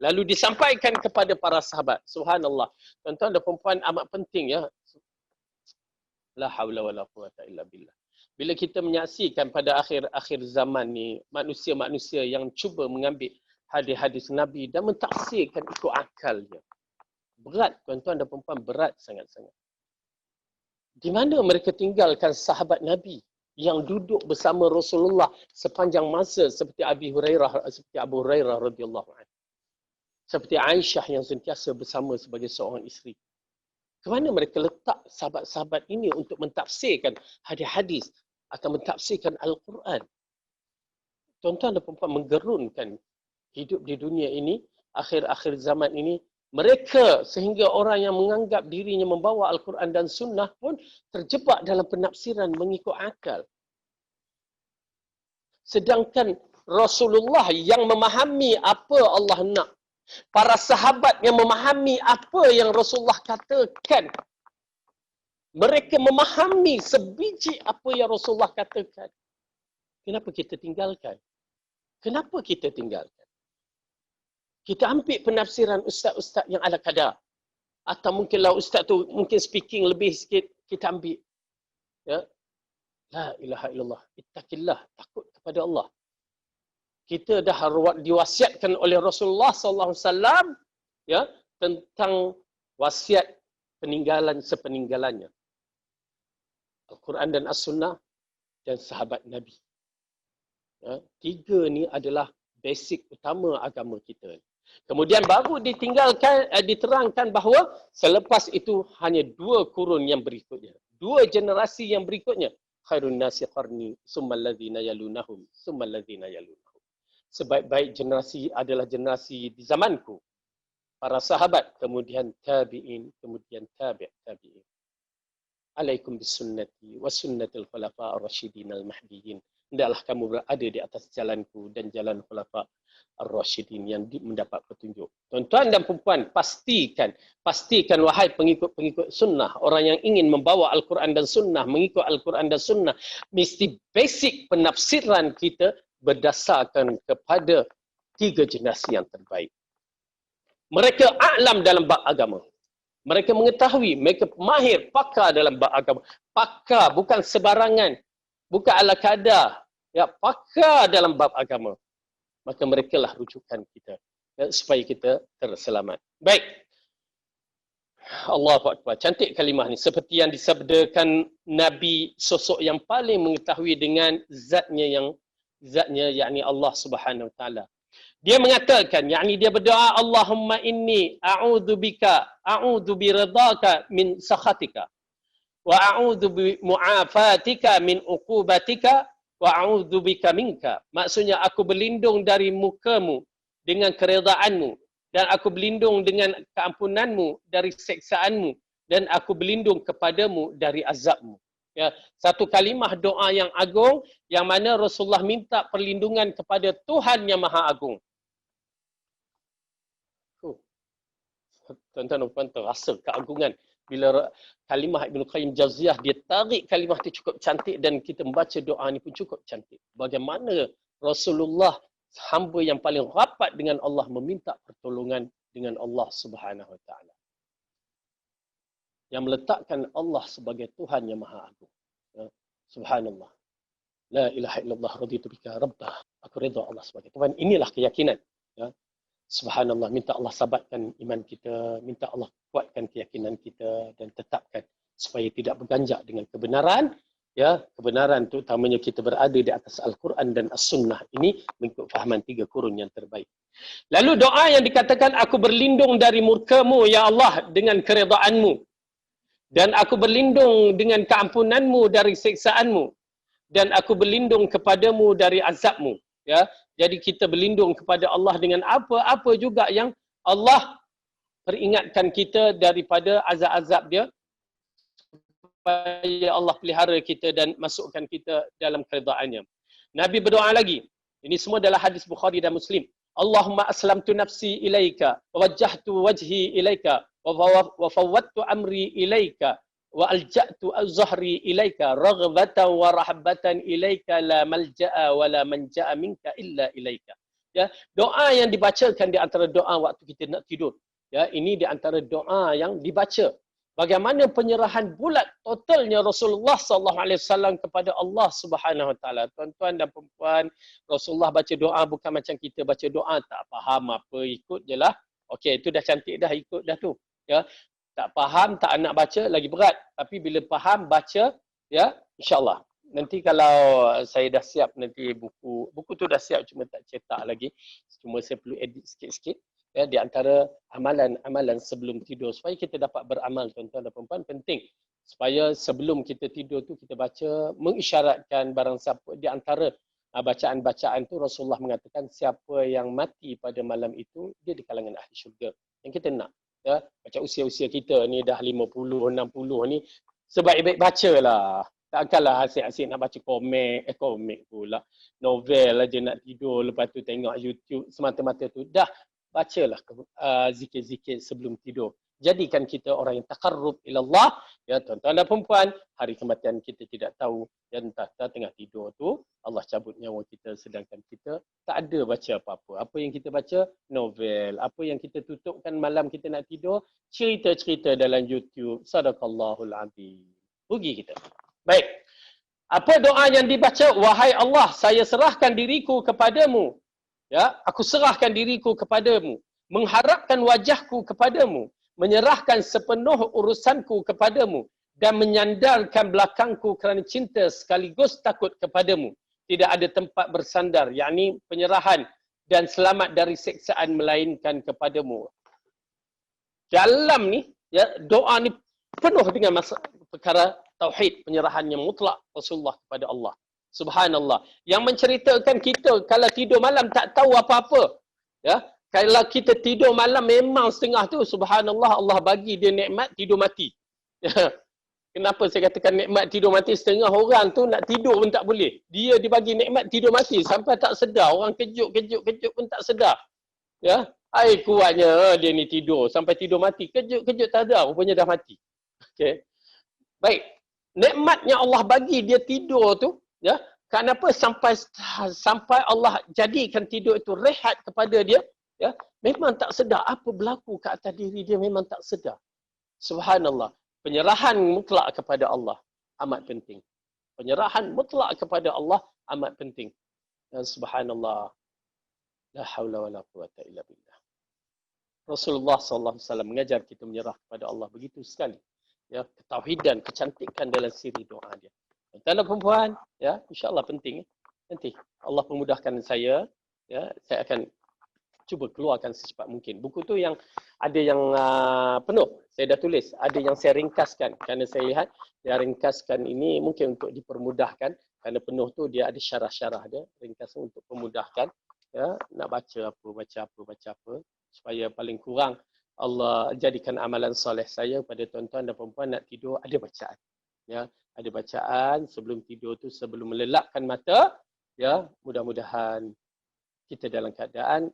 Lalu disampaikan kepada para sahabat. Subhanallah. Tuan-tuan dan puan-puan, amat penting, ya. La haula wala quwata illa billah. Bila kita menyaksikan pada akhir zaman ni, manusia-manusia yang cuba mengambil hadis-hadis Nabi dan mentafsirkan ikut akalnya. Berat, tuan-tuan dan puan-puan, berat sangat-sangat. Di mana mereka tinggalkan sahabat Nabi yang duduk bersama Rasulullah sepanjang masa seperti Abu Hurairah radhiyallahu anhu. Seperti Aisyah yang sentiasa bersama sebagai seorang isteri. Ke mana mereka letak sahabat-sahabat ini untuk mentafsirkan hadis-hadis atau mentafsirkan Al-Quran? Tuan-tuan dan puan-puan, menggerunkan hidup di dunia ini, akhir-akhir zaman ini, mereka sehingga orang yang menganggap dirinya membawa Al-Quran dan Sunnah pun terjebak dalam penafsiran mengikut akal. Sedangkan Rasulullah yang memahami apa Allah nak, para sahabat yang memahami apa yang Rasulullah katakan, mereka memahami sebiji apa yang Rasulullah katakan. Kenapa kita tinggalkan? Kenapa kita tinggalkan? Kita ambil penafsiran ustaz-ustaz yang ala kadar. Atau mungkinlah ustaz tu mungkin speaking lebih sikit, kita ambil. Ya. La ilaha illallah. Ittaqillah. Takut kepada Allah. Kita dah diwasiatkan oleh Rasulullah SAW, ya, tentang wasiat peninggalan sepeninggalannya. Al-Quran dan As-Sunnah dan sahabat Nabi. Ya, tiga ni adalah basic utama agama kita. Kemudian baru diterangkan bahawa selepas itu hanya 2 kurun yang berikutnya. 2 generasi yang berikutnya. Khairun nasi qarni, summal ladzina yalunahum, summal ladzina yalunahum. Sebaik-baik generasi adalah generasi di zamanku. Para sahabat, kemudian tabi'in, kemudian tabi'in. Alaikum bisunnati wa sunnatil khulafa ar-rasyidin al-mahdiyyin. Hendaklah kamu berada di atas jalanku dan jalan khulafa ar-rasyidin yang mendapat petunjuk. Tuan-tuan dan puan-puan, pastikan wahai pengikut-pengikut sunnah, orang yang ingin membawa Al-Quran dan Sunnah, mengikut Al-Quran dan Sunnah, mesti basic penafsiran kita berdasarkan kepada 3 generasi yang terbaik. Mereka a'lam dalam bab agama. Mereka mengetahui, mereka mahir, pakar dalam bab agama. Pakar, bukan sebarangan. Bukan ala kadar. Ya, pakar dalam bab agama. maka merekalah rujukan kita supaya kita terselamat. Baik. Allahu Akbar. Cantik kalimah ni. Seperti yang disabdakan Nabi, sosok yang paling mengetahui dengan zatnya yakni Allah Subhanahu Wa Taala. Dia mengatakan, yakni dia berdoa, Allahumma inni a'udzu bi ridhaka min sakhatika wa a'udzu bi mu'afatika min uqubatika wa a'udzu bika minka. Maksudnya aku berlindung dari mukamu dengan keredaanmu, dan aku berlindung dengan keampunanmu dari seksaanmu, dan aku berlindung kepadamu dari azabmu. Ya, satu kalimah doa yang agung yang mana Rasulullah minta perlindungan kepada Tuhan yang Maha Agung. Tuan-tuan dan puan terasa keagungan bila kalimah Ibnu Qayyim Jauziyah dia tarik kalimah itu cukup cantik, dan kita membaca doa ni pun cukup cantik. Bagaimana Rasulullah, hamba yang paling rapat dengan Allah, meminta pertolongan dengan Allah Subhanahu Wa Taala, yang meletakkan Allah sebagai Tuhan yang Maha Agung. Ya. Subhanallah. La ilaha illallah raditu bika rabbah. Aku redha Allah sebagai Tuhan. Inilah keyakinan. Ya. Subhanallah, minta Allah sabatkan iman kita, minta Allah kuatkan keyakinan kita dan tetapkan supaya tidak berganjak dengan kebenaran. Ya, kebenaran tu utamanya kita berada di atas Al-Quran dan As-Sunnah. Ini mengikut fahaman 3 kurun yang terbaik. Lalu doa yang dikatakan, aku berlindung dari murka-Mu ya Allah dengan keredaanmu, dan aku berlindung dengan keampunanmu dari siksaanmu, dan aku berlindung kepadamu dari azabmu. Ya, jadi kita berlindung kepada Allah dengan apa-apa juga yang Allah peringatkan kita daripada azab-azab dia, supaya Allah pelihara kita dan masukkan kita dalam keredaannya. Nabi berdoa lagi. Ini semua adalah hadis Bukhari dan Muslim. Allahumma aslamtu nafsi ilaika, wa wajjahtu wajhi ilaika, wa fawwadtu amri ilaika, wa alja'tu zahri ilaika, raghbatan wa rahbatan ilaika, la malja'a wa la manja'a minka illa ilaika. Ya, doa yang dibacakan di antara doa waktu kita nak tidur. Ya, ini di antara doa yang dibaca. Bagaimana penyerahan bulat totalnya Rasulullah SAW kepada Allah Subhanahu Wa Taala. Tuan-tuan dan perempuan, Rasulullah baca doa bukan macam kita baca doa tak faham apa, ikut je lah. Okey, itu dah cantik dah, ikut dah tu. Ya, tak faham, tak nak baca lagi berat. Tapi bila faham, baca, ya, insya-Allah. Nanti kalau saya dah siap nanti buku tu dah siap, cuma tak cetak lagi. Cuma saya perlu edit sikit-sikit. Ya, di antara amalan-amalan sebelum tidur supaya kita dapat beramal, tuan-tuan dan perempuan, penting supaya sebelum kita tidur tu kita baca, mengisyaratkan barang siapa di antara bacaan-bacaan tu Rasulullah mengatakan siapa yang mati pada malam itu dia di kalangan ahli syurga. Yang kita nak, ya, macam usia-usia kita ni dah 50, 60 ni, sebaik-baik bacalah. Takkanlah asyik-asyik nak baca komik pula, novel aja nak tidur, lepas tu tengok YouTube semata-mata tu. Dah, bacalah zikir-zikir sebelum tidur. Jadikan kita orang yang taqarrub ilallah. Ya, tuan-tuan dan perempuan, hari kematian kita tidak tahu. Dan entah tengah tidur tu Allah cabut nyawa kita, sedangkan kita tak ada baca apa-apa. Apa yang kita baca? Novel. Apa yang kita tutupkan malam kita nak tidur? Cerita-cerita dalam YouTube. Sadaqallahul azim. Rugi kita. Baik. Apa doa yang dibaca? Wahai Allah, saya serahkan diriku kepadamu. Ya, aku serahkan diriku kepadamu, mengharapkan wajahku kepadamu, menyerahkan sepenuh urusanku kepadamu, dan menyandarkan belakangku kerana cinta sekaligus takut kepadamu. Tidak ada tempat bersandar, yakni penyerahan dan selamat dari siksaan melainkan kepadamu. Dalam ni, ya, doa ni penuh dengan perkara tauhid, penyerahan yang mutlak Rasulullah kepada Allah. Subhanallah. Yang menceritakan kita kalau tidur malam tak tahu apa-apa. Ya, kalau kita tidur malam memang setengah tu, subhanallah, Allah bagi dia nikmat tidur mati. Ya. Kenapa saya katakan nikmat tidur mati? Setengah orang tu nak tidur pun tak boleh. Dia dibagi nikmat tidur mati sampai tak sedar. Orang kejut pun tak sedar. Ya, ai kuatnya dia ni tidur sampai tidur mati. Kejut tak ada, rupanya dah mati. Okey. Baik. Nikmatnya Allah bagi dia tidur tu, ya, kenapa sampai Allah jadikan tidur itu rehat kepada dia, ya, memang tak sedar apa berlaku ke atas diri dia, memang tak sedar. Subhanallah. Penyerahan mutlak kepada Allah amat penting. Penyerahan mutlak kepada Allah amat penting. Dan subhanallah. La haula wala quwata illa billah. Rasulullah SAW mengajar kita menyerah kepada Allah begitu sekali. Ya, ketauhidan, kecantikan dalam siri doa dia. Tuan-tuan dan perempuan, ya, insya-Allah penting. Nanti Allah memudahkan saya, ya, saya akan cuba keluarkan secepat mungkin. Buku tu yang ada yang penuh, saya dah tulis. Ada yang saya ringkaskan kerana saya lihat dia ringkaskan ini mungkin untuk dipermudahkan kerana penuh tu dia ada syarah-syarah dia, ringkasan untuk memudahkan, ya, nak baca apa supaya paling kurang Allah jadikan amalan soleh saya pada tuan-tuan dan perempuan nak tidur ada bacaan. Ya, ada bacaan sebelum tidur tu, sebelum melelapkan mata, ya, mudah-mudahan kita dalam keadaan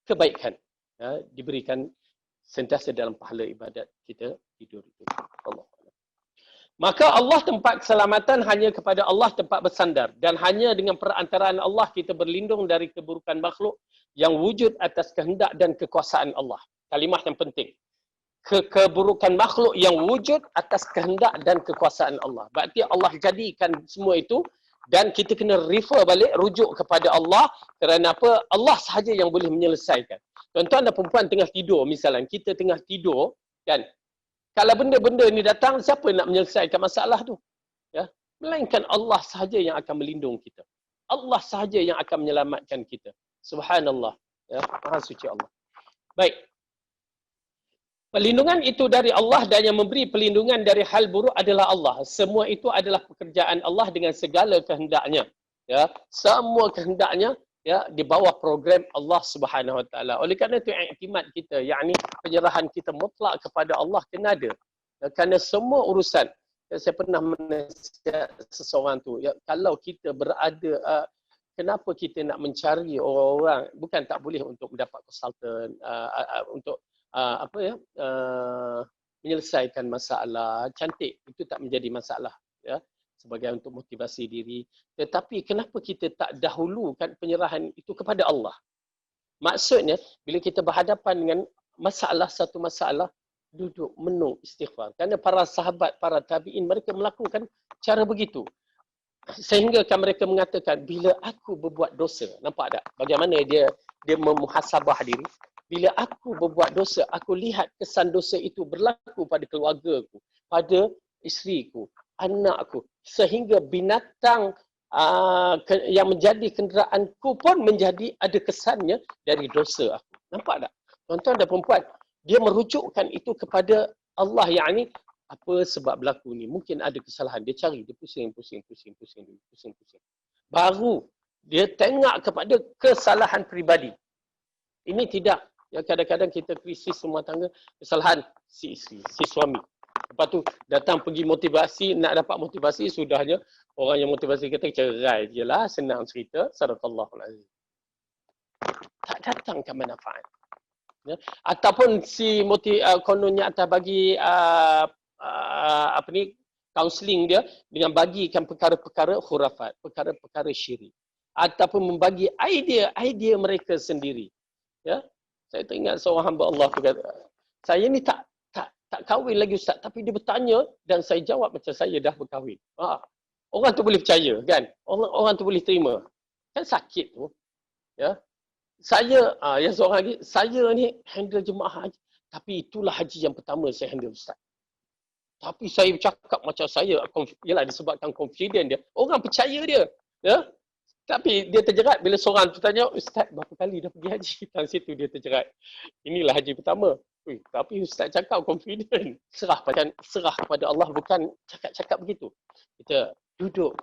kebaikan, ya, diberikan sentiasa dalam pahala ibadat kita tidur itu. Allah. Maka Allah tempat keselamatan hanya kepada Allah tempat bersandar dan hanya dengan perantaraan Allah kita berlindung dari keburukan makhluk yang wujud atas kehendak dan kekuasaan Allah. Kalimah yang penting. Keburukan makhluk yang wujud atas kehendak dan kekuasaan Allah. Berarti Allah jadikan semua itu dan kita kena refer balik, rujuk kepada Allah kerana apa? Allah sahaja yang boleh menyelesaikan. Tuan-tuan dan perempuan tengah tidur misalnya, kita tengah tidur kan, kalau benda-benda ni datang, siapa nak menyelesaikan masalah tu? Ya, melainkan Allah sahaja yang akan melindung kita. Allah sahaja yang akan menyelamatkan kita. Subhanallah. Ya, Maha suci Allah. Baik. Perlindungan itu dari Allah dan yang memberi perlindungan dari hal buruk adalah Allah. Semua itu adalah pekerjaan Allah dengan segala kehendaknya. Ya, semua kehendaknya, ya, di bawah program Allah Subhanahu Wa Taala. Oleh kerana itu iktimat kita, yakni penyerahan kita mutlak kepada Allah kena ada. Ya, kerana semua urusan, ya, saya pernah menasihat seseorang tu, ya, kalau kita berada, kenapa kita nak mencari orang-orang, bukan tak boleh untuk mendapat konsultan, untuk menyelesaikan masalah cantik, itu tak menjadi masalah, ya, sebagai untuk motivasi diri. Tetapi kenapa kita tak dahulukan penyerahan itu kepada Allah? Maksudnya bila kita berhadapan dengan masalah, satu masalah, duduk menung istighfar. Kerana para sahabat, para tabi'in, mereka melakukan cara begitu. Sehingga kan mereka mengatakan, bila aku berbuat dosa, nampak tak bagaimana dia memuhasabah diri? Bila aku berbuat dosa, aku lihat kesan dosa itu berlaku pada keluargaku, pada isteriku, anakku, sehingga binatang yang menjadi kenderaanku pun menjadi ada kesannya dari dosa aku. Nampak tak? Tuan-tuan dan perempuan, dia merujukkan itu kepada Allah, yakni apa sebab berlaku ni? Mungkin ada kesalahan. Dia cari, dia pusing. Baru dia tengok kepada kesalahan peribadi. Ini tidak. Ya, kadang-kadang kita krisis rumah tangga, kesalahan si isteri, si suami. Lepas tu datang pergi motivasi, nak dapat motivasi, sudahnya orang yang motivasi kita cerai je lah, senang cerita, sadaqallahul azim. Tak datangkan manfaat. Ya. Ataupun si kononnya atas bagi kaunseling dia dengan bagikan perkara-perkara khurafat, perkara-perkara syirik, ataupun membagi idea mereka sendiri. Ya, saya teringat seorang hamba Allah berkata, saya ni tak kahwin lagi ustaz, tapi dia bertanya dan saya jawab macam saya dah berkahwin. Orang tu boleh percaya kan? Orang tu boleh terima. Kan sakit tu. Ya. Saya yang seorang lagi, saya ni handle jemaah haji, tapi itulah haji yang pertama saya handle ustaz. Tapi saya bercakap macam saya, yalah disebabkan confident dia. Orang percaya dia. Ya. Tapi dia terjerat bila seorang tu tanya, ustaz berapa kali dah pergi haji? Dalam situ dia terjerat. Inilah haji pertama. Tapi ustaz cakap confident. Serah kepada Allah, bukan cakap-cakap begitu. Kita duduk,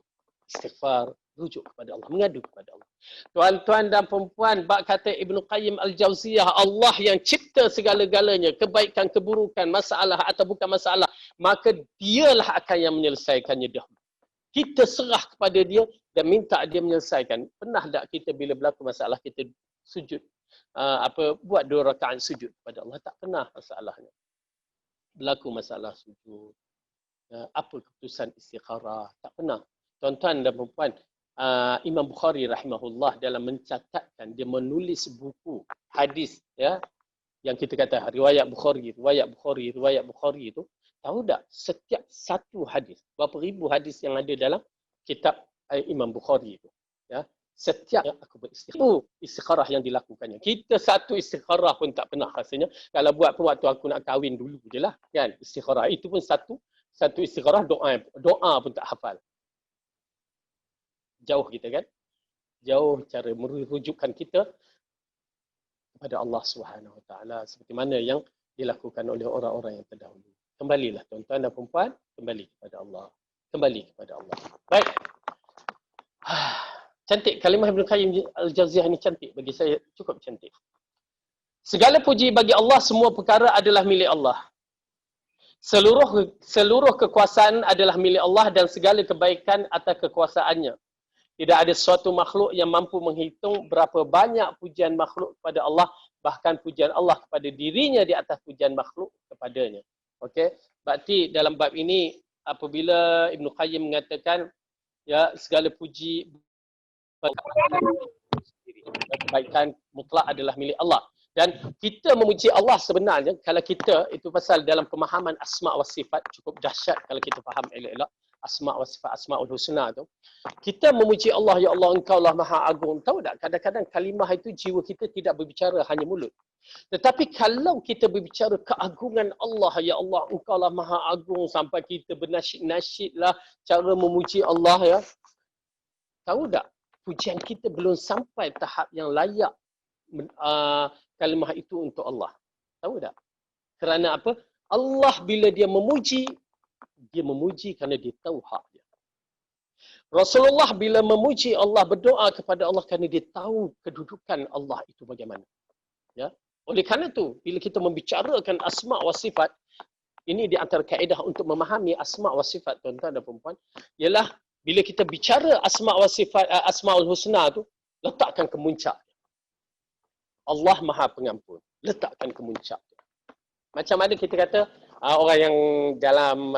istighfar, rujuk kepada Allah, mengadu kepada Allah. Tuan-tuan dan perempuan, bab kata Ibnu Qayyim Al-Jauziyah, Allah yang cipta segala-galanya, kebaikan, keburukan, masalah atau bukan masalah, maka dialah akan yang menyelesaikannya dahulu. Kita serah kepada dia dan minta dia menyelesaikan. Pernah tak kita bila berlaku masalah kita sujud, buat 2 rakaat sujud kepada Allah? Tak pernah masalahnya. Berlaku masalah sujud. Apa keputusan istikharah? Tak pernah. Tuan-tuan dan perempuan, Imam Bukhari rahimahullah dalam mencatatkan, dia menulis buku hadis, ya, yang kita kata riwayat Bukhari itu, tahu tak setiap satu hadis, berapa ribu hadis yang ada dalam kitab Imam Bukhari itu, ya, Setiap aku beristikharah. Itu istikharah yang dilakukannya. Kita satu istikharah pun tak pernah rasanya. Kalau buat pun waktu aku nak kahwin dulu je lah. Kan? Istikharah. Itu pun satu istikharah, doa pun tak hafal. Jauh kita kan? Jauh cara merujukkan kita kepada Allah Subhanahu Wa Taala seperti mana yang dilakukan oleh orang-orang yang terdahulu. Kembalilah tuan-tuan dan puan, kembali kepada Allah. Kembali kepada Allah. Baik. Cantik kalimah Ibn Qayyim Al-Jauziyah ni cantik bagi saya, cukup cantik. Segala puji bagi Allah, semua perkara adalah milik Allah. Seluruh kekuasaan adalah milik Allah dan segala kebaikan atas kekuasaannya. Tidak ada suatu makhluk yang mampu menghitung berapa banyak pujian makhluk kepada Allah, bahkan pujian Allah kepada dirinya di atas pujian makhluk kepadanya. Okey, berarti dalam bab ini apabila Ibn Qayyim mengatakan ya segala puji kebaikan mutlak adalah milik Allah. Dan kita memuji Allah sebenarnya, kalau kita, itu pasal dalam pemahaman asma' wa sifat, cukup dahsyat kalau kita faham elok-elok asma' wa sifat, asma'ul husna tu. Kita memuji Allah, ya Allah engkau lah maha agung. Tahu tak, kadang-kadang kalimah itu jiwa kita tidak berbicara hanya mulut. Tetapi kalau kita berbicara keagungan Allah, ya Allah engkau lah maha agung, sampai kita bernasyid-nasyid lah cara memuji Allah ya. Tahu tak, pujian kita belum sampai tahap yang layak kalimah itu untuk Allah. Tahu tak? Kerana apa? Allah bila dia memuji kerana dia tahu hak dia. Rasulullah bila memuji Allah, berdoa kepada Allah kerana dia tahu kedudukan Allah itu bagaimana. Ya. Oleh kerana itu, bila kita membicarakan asma' wa sifat, ini di antara kaedah untuk memahami asma' wa sifat tuan-tuan dan puan-puan, ialah bila kita bicara asma' wa sifat, asma'ul husna tu, letakkan kemuncak. Allah Maha Pengampun. Letakkan kemuncak. Macam mana kita kata, orang yang dalam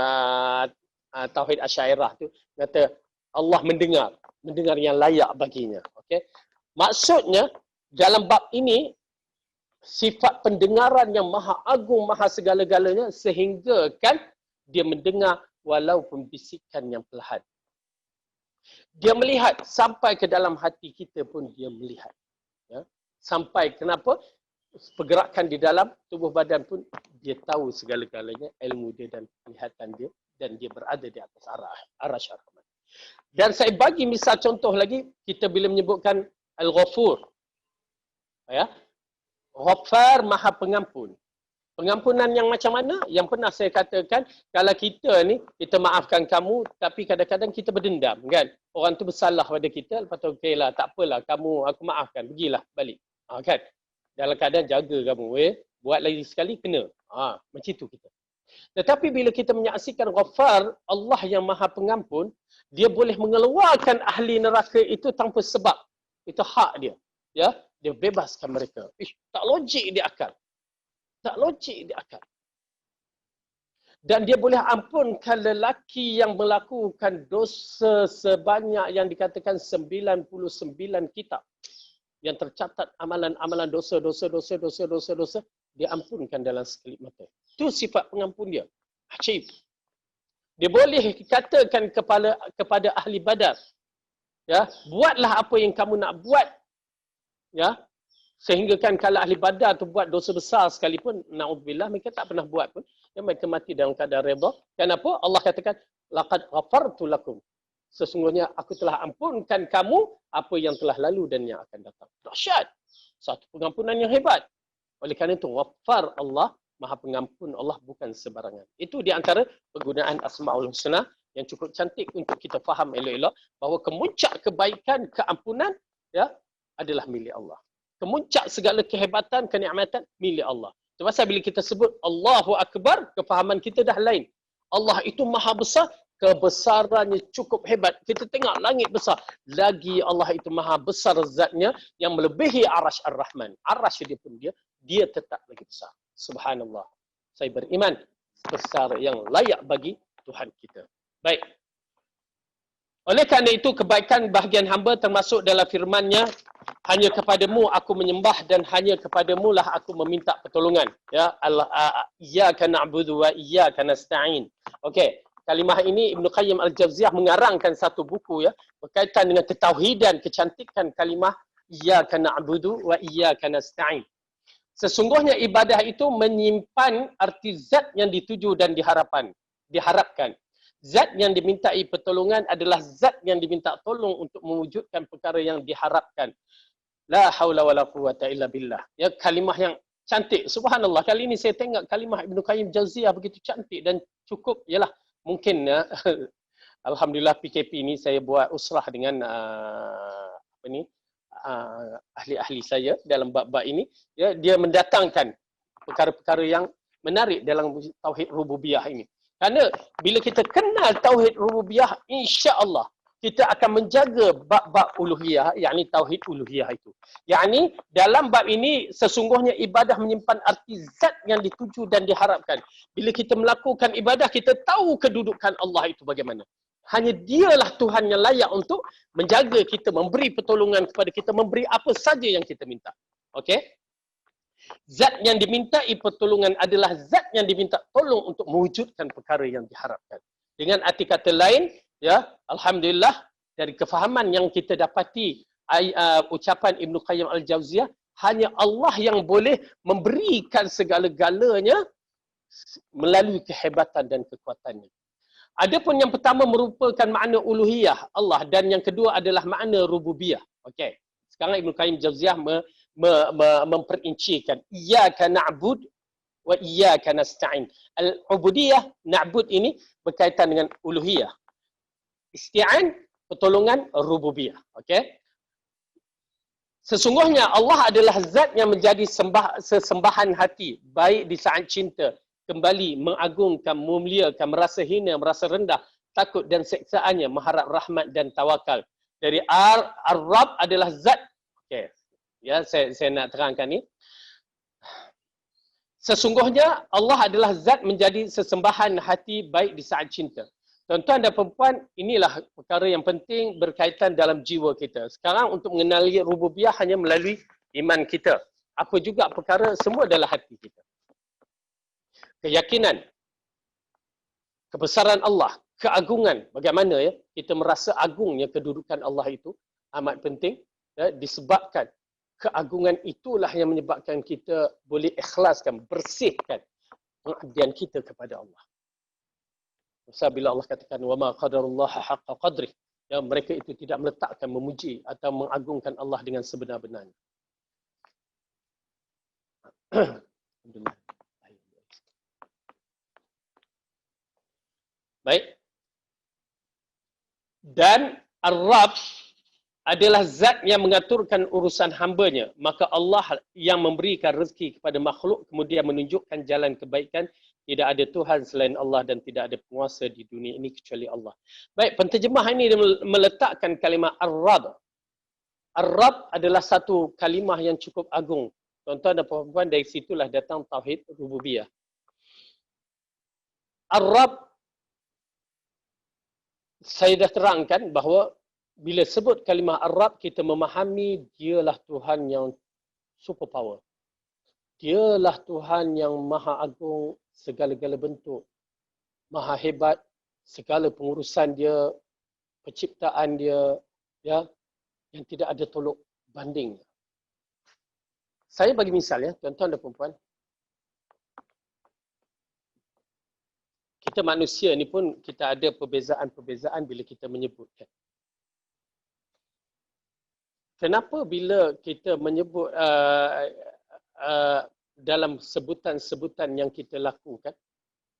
Tauhid Asy'ariyah tu, kata Allah mendengar. Mendengar yang layak baginya. Okay? Maksudnya, dalam bab ini, sifat pendengaran yang maha agung, maha segala-galanya, sehingga kan dia mendengar walaupun bisikan yang perlahan. Dia melihat, sampai ke dalam hati kita pun dia melihat. Ya? Sampai kenapa? Pergerakan di dalam tubuh badan pun dia tahu segala-galanya, ilmu dia dan penglihatan dia, dan dia berada di atas arasy ar-Rahman. Dan saya bagi misal contoh lagi, kita bila menyebutkan Al-Ghafur. Ya? Ghaffar Maha Pengampun. Pengampunan yang macam mana? Yang pernah saya katakan, kalau kita ni, kita maafkan kamu, tapi kadang-kadang kita berdendam, kan? Orang tu bersalah pada kita, lepas tu, okeylah, tak apalah, aku maafkan, pergilah balik. Kan? Dalam keadaan jaga kamu, buat lagi sekali, kena. Macam itu kita. Tetapi bila kita menyaksikan Ghaffar, Allah yang Maha Pengampun, dia boleh mengeluarkan ahli neraka itu tanpa sebab. Itu hak dia. Ya, dia bebaskan mereka. Tak logik di akal. Tak logik di akal. Dan dia boleh ampunkan lelaki yang melakukan dosa sebanyak yang dikatakan 99 kitab. Yang tercatat amalan-amalan dosa, dia ampunkan dalam sekelip mata. Itu sifat pengampun dia. Ajaib. Dia boleh katakan kepada ahli Badar, ya, buatlah apa yang kamu nak buat. Ya, sehingga kan kalau ahli Badar tu buat dosa besar sekalipun, na'udzubillah, mereka tak pernah buat pun. Ya, mereka mati dalam keadaan redha. Kenapa? Allah katakan, laqad ghafartu lakum. Sesungguhnya aku telah ampunkan kamu apa yang telah lalu dan yang akan datang. Dahsyat. Satu pengampunan yang hebat. Oleh kerana itu, Ghaffar Allah, Maha Pengampun Allah, bukan sebarangan. Itu di antara penggunaan Asma'ul Husna yang cukup cantik untuk kita faham elok-elok bahawa kemuncak kebaikan, keampunan ya adalah milik Allah. Kemuncak segala kehebatan, kenikmatan milik Allah. Sebab bila kita sebut Allahu Akbar, kefahaman kita dah lain. Allah itu maha besar, kebesarannya cukup hebat. Kita tengok langit besar. Lagi Allah itu maha besar zatnya yang melebihi arasy ar-Rahman. Arasy dia pun dia tetap lagi besar. Subhanallah. Saya beriman besar yang layak bagi Tuhan kita. Baik. Oleh kerana itu, kebaikan bahagian hamba termasuk dalam firman-Nya, hanya kepadamu aku menyembah dan hanya kepadamu lah aku meminta pertolongan. Ya, Allah, iyyaka na'budu wa iyyaka nasta'in. Okey, Kalimah ini Ibnu Qayyim Al-Jauziyah mengarangkan satu buku ya berkaitan dengan ketauhidan, kecantikan kalimah iyyaka na'budu wa iyyaka nasta'in. Sesungguhnya ibadah itu menyimpan arti zat yang dituju dan diharapkan. Zat yang dimintai pertolongan adalah zat yang diminta tolong untuk mewujudkan perkara yang diharapkan. La haula wala quwata illa billah. Ya, kalimah yang cantik. Subhanallah, kali ini saya tengok kalimah Ibnu Qayyim Jauziyah begitu cantik dan cukup. Yalah, mungkin ya, alhamdulillah PKP ini saya buat usrah dengan ahli-ahli saya dalam bab-bab ini. Ya, dia mendatangkan perkara-perkara yang menarik dalam tauhid rububiyah ini. Kerana bila kita kenal tauhid rububiyah, insya-Allah kita akan menjaga bab-bab uluhiyah, yakni tauhid uluhiyah itu. Yakni dalam bab ini sesungguhnya ibadah menyimpan arti zat yang dituju dan diharapkan. Bila kita melakukan ibadah, kita tahu kedudukan Allah itu bagaimana. Hanya dialah Tuhan yang layak untuk menjaga kita, memberi pertolongan kepada kita, memberi apa saja yang kita minta. Okey? Zat yang dimintai pertolongan adalah zat yang diminta tolong untuk mewujudkan perkara yang diharapkan. Dengan arti kata lain, ya, alhamdulillah dari kefahaman yang kita dapati ucapan Ibnu Qayyim Al-Jauziyah, hanya Allah yang boleh memberikan segala-galanya melalui kehebatan dan kekuatannya. Adapun yang pertama merupakan makna uluhiyah Allah dan yang kedua adalah makna rububiyah. Okey. Sekarang Ibnu Qayyim Jauziyah memperincikan iyyaka na'bud wa iyyaka nasta'in. Al-ubudiyah, na'bud ini berkaitan dengan uluhiyah. Isti'an, pertolongan rububiyah. Okey. Sesungguhnya Allah adalah zat yang menjadi sesembahan hati, baik di saat cinta, kembali mengagungkan, memuliakan, merasa hina, merasa rendah, takut dan seksaannya, mengharap rahmat dan tawakal. Dari Ar-Rabb adalah zat. Okey. Ya, saya nak terangkan ni. Sesungguhnya Allah adalah zat menjadi sesembahan hati baik di saat cinta. Tuan-tuan dan perempuan, inilah perkara yang penting berkaitan dalam jiwa kita. Sekarang untuk mengenali rububiyah hanya melalui iman kita. Apa juga perkara, semua adalah hati kita. Keyakinan, kebesaran Allah, keagungan, bagaimana ya kita merasa agungnya kedudukan Allah itu amat penting ya, disebabkan keagungan itulah yang menyebabkan kita boleh ikhlaskan, bersihkan pengabdian kita kepada Allah. Sebab bila Allah katakan wama qadarullaha haqqa qadrih, ya, mereka itu tidak meletakkan, memuji atau mengagungkan Allah dengan sebenar-benarnya. Alhamdulillah. Baik. Dan Ar-Rabb adalah zat yang mengaturkan urusan hambanya. Maka Allah yang memberikan rezeki kepada makhluk kemudian menunjukkan jalan kebaikan. Tidak ada Tuhan selain Allah dan tidak ada penguasa di dunia ini kecuali Allah. Baik, penterjemah ini meletakkan kalimah Ar-Rabb. Ar-Rabb adalah satu kalimah yang cukup agung. Tuan-tuan dan puan-puan, dari situlah datang tauhid rububiyah. Ar-Rabb, saya dah terangkan bahawa bila sebut kalimah Ar-Rabb, kita memahami dialah Tuhan yang superpower. Dialah Tuhan yang maha agung, segala-gala bentuk, maha hebat, segala pengurusan dia, penciptaan dia, ya, yang tidak ada tolok banding. Saya bagi misal ya, tuan-tuan dan puan-puan. Kita manusia ni pun kita ada perbezaan-perbezaan bila kita menyebutkan. Kenapa bila kita menyebut dalam sebutan-sebutan yang kita lakukan,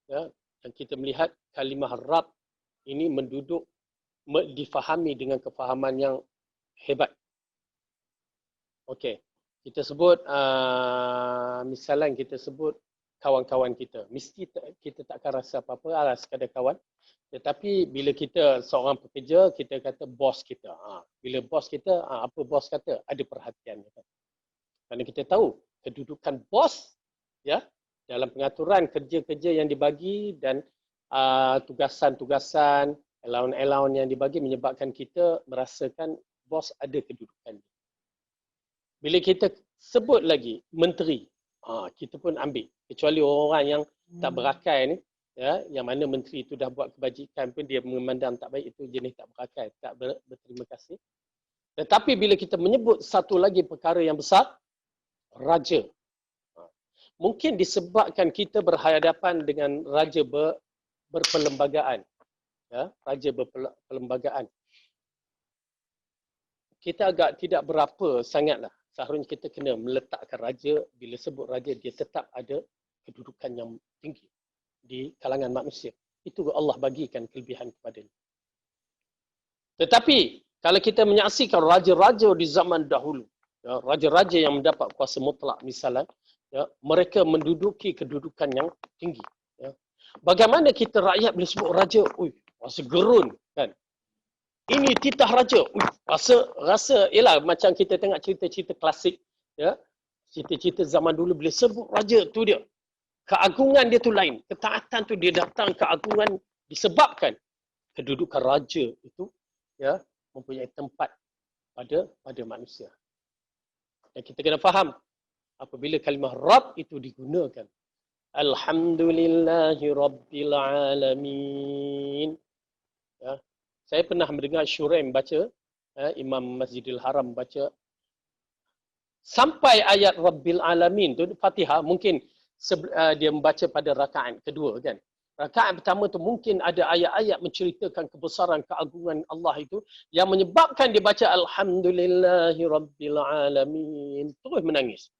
ya, yang kita melihat kalimah Rabb ini menduduk, difahami dengan kefahaman yang hebat. Okey, kita sebut, misalnya kita sebut kawan-kawan kita. Mesti kita takkan rasa apa-apa, sekadar kawan. Tetapi bila kita seorang pekerja, kita kata bos kita. Bila bos kita, apa bos kata? Ada perhatian. Kerana kita tahu kedudukan bos ya dalam pengaturan kerja-kerja yang dibagi dan tugasan-tugasan, allowance yang dibagi menyebabkan kita merasakan bos ada kedudukan. Bila kita sebut lagi menteri, kita pun ambil. Kecuali orang yang tak berakal ni, Ya, yang mana menteri itu dah buat kebajikan pun dia memandang tak baik, itu jenis tak berakal, tak berterima kasih. Tetapi bila kita menyebut satu lagi perkara yang besar, raja. Mungkin disebabkan kita berhadapan dengan raja berperlembagaan. Ya, raja berperlembagaan. Kita agak tidak berapa sangatlah. Seharusnya kita kena meletakkan raja, bila sebut raja, dia tetap ada kedudukan yang tinggi di kalangan manusia. Itu Allah bagikan kelebihan kepadanya. Tetapi kalau kita menyaksikan raja-raja di zaman dahulu, ya, raja-raja yang mendapat kuasa mutlak misalnya, ya, mereka menduduki kedudukan yang tinggi. Ya. Bagaimana kita rakyat bila sebut raja, rasa gerun kan? Ini titah raja, rasa ialah macam kita tengok cerita-cerita klasik, ya, cerita-cerita zaman dulu bila sebut raja tu dia. Keagungan dia tu lain. Ketaatan tu dia datang keagungan disebabkan kedudukan raja itu, ya, mempunyai tempat pada manusia. Dan kita kena faham apabila kalimah Rabb itu digunakan. Alhamdulillahi Rabbil Alamin. Ya. Saya pernah mendengar Shuraim baca, Imam Masjidil Haram baca sampai ayat Rabbil Alamin tu Fatihah, mungkin dia membaca pada rakaat kedua kan. Rakaat pertama tu mungkin ada ayat-ayat menceritakan kebesaran keagungan Allah itu yang menyebabkan dia baca Alhamdulillahi Rabbil Alamin. Terus menangis,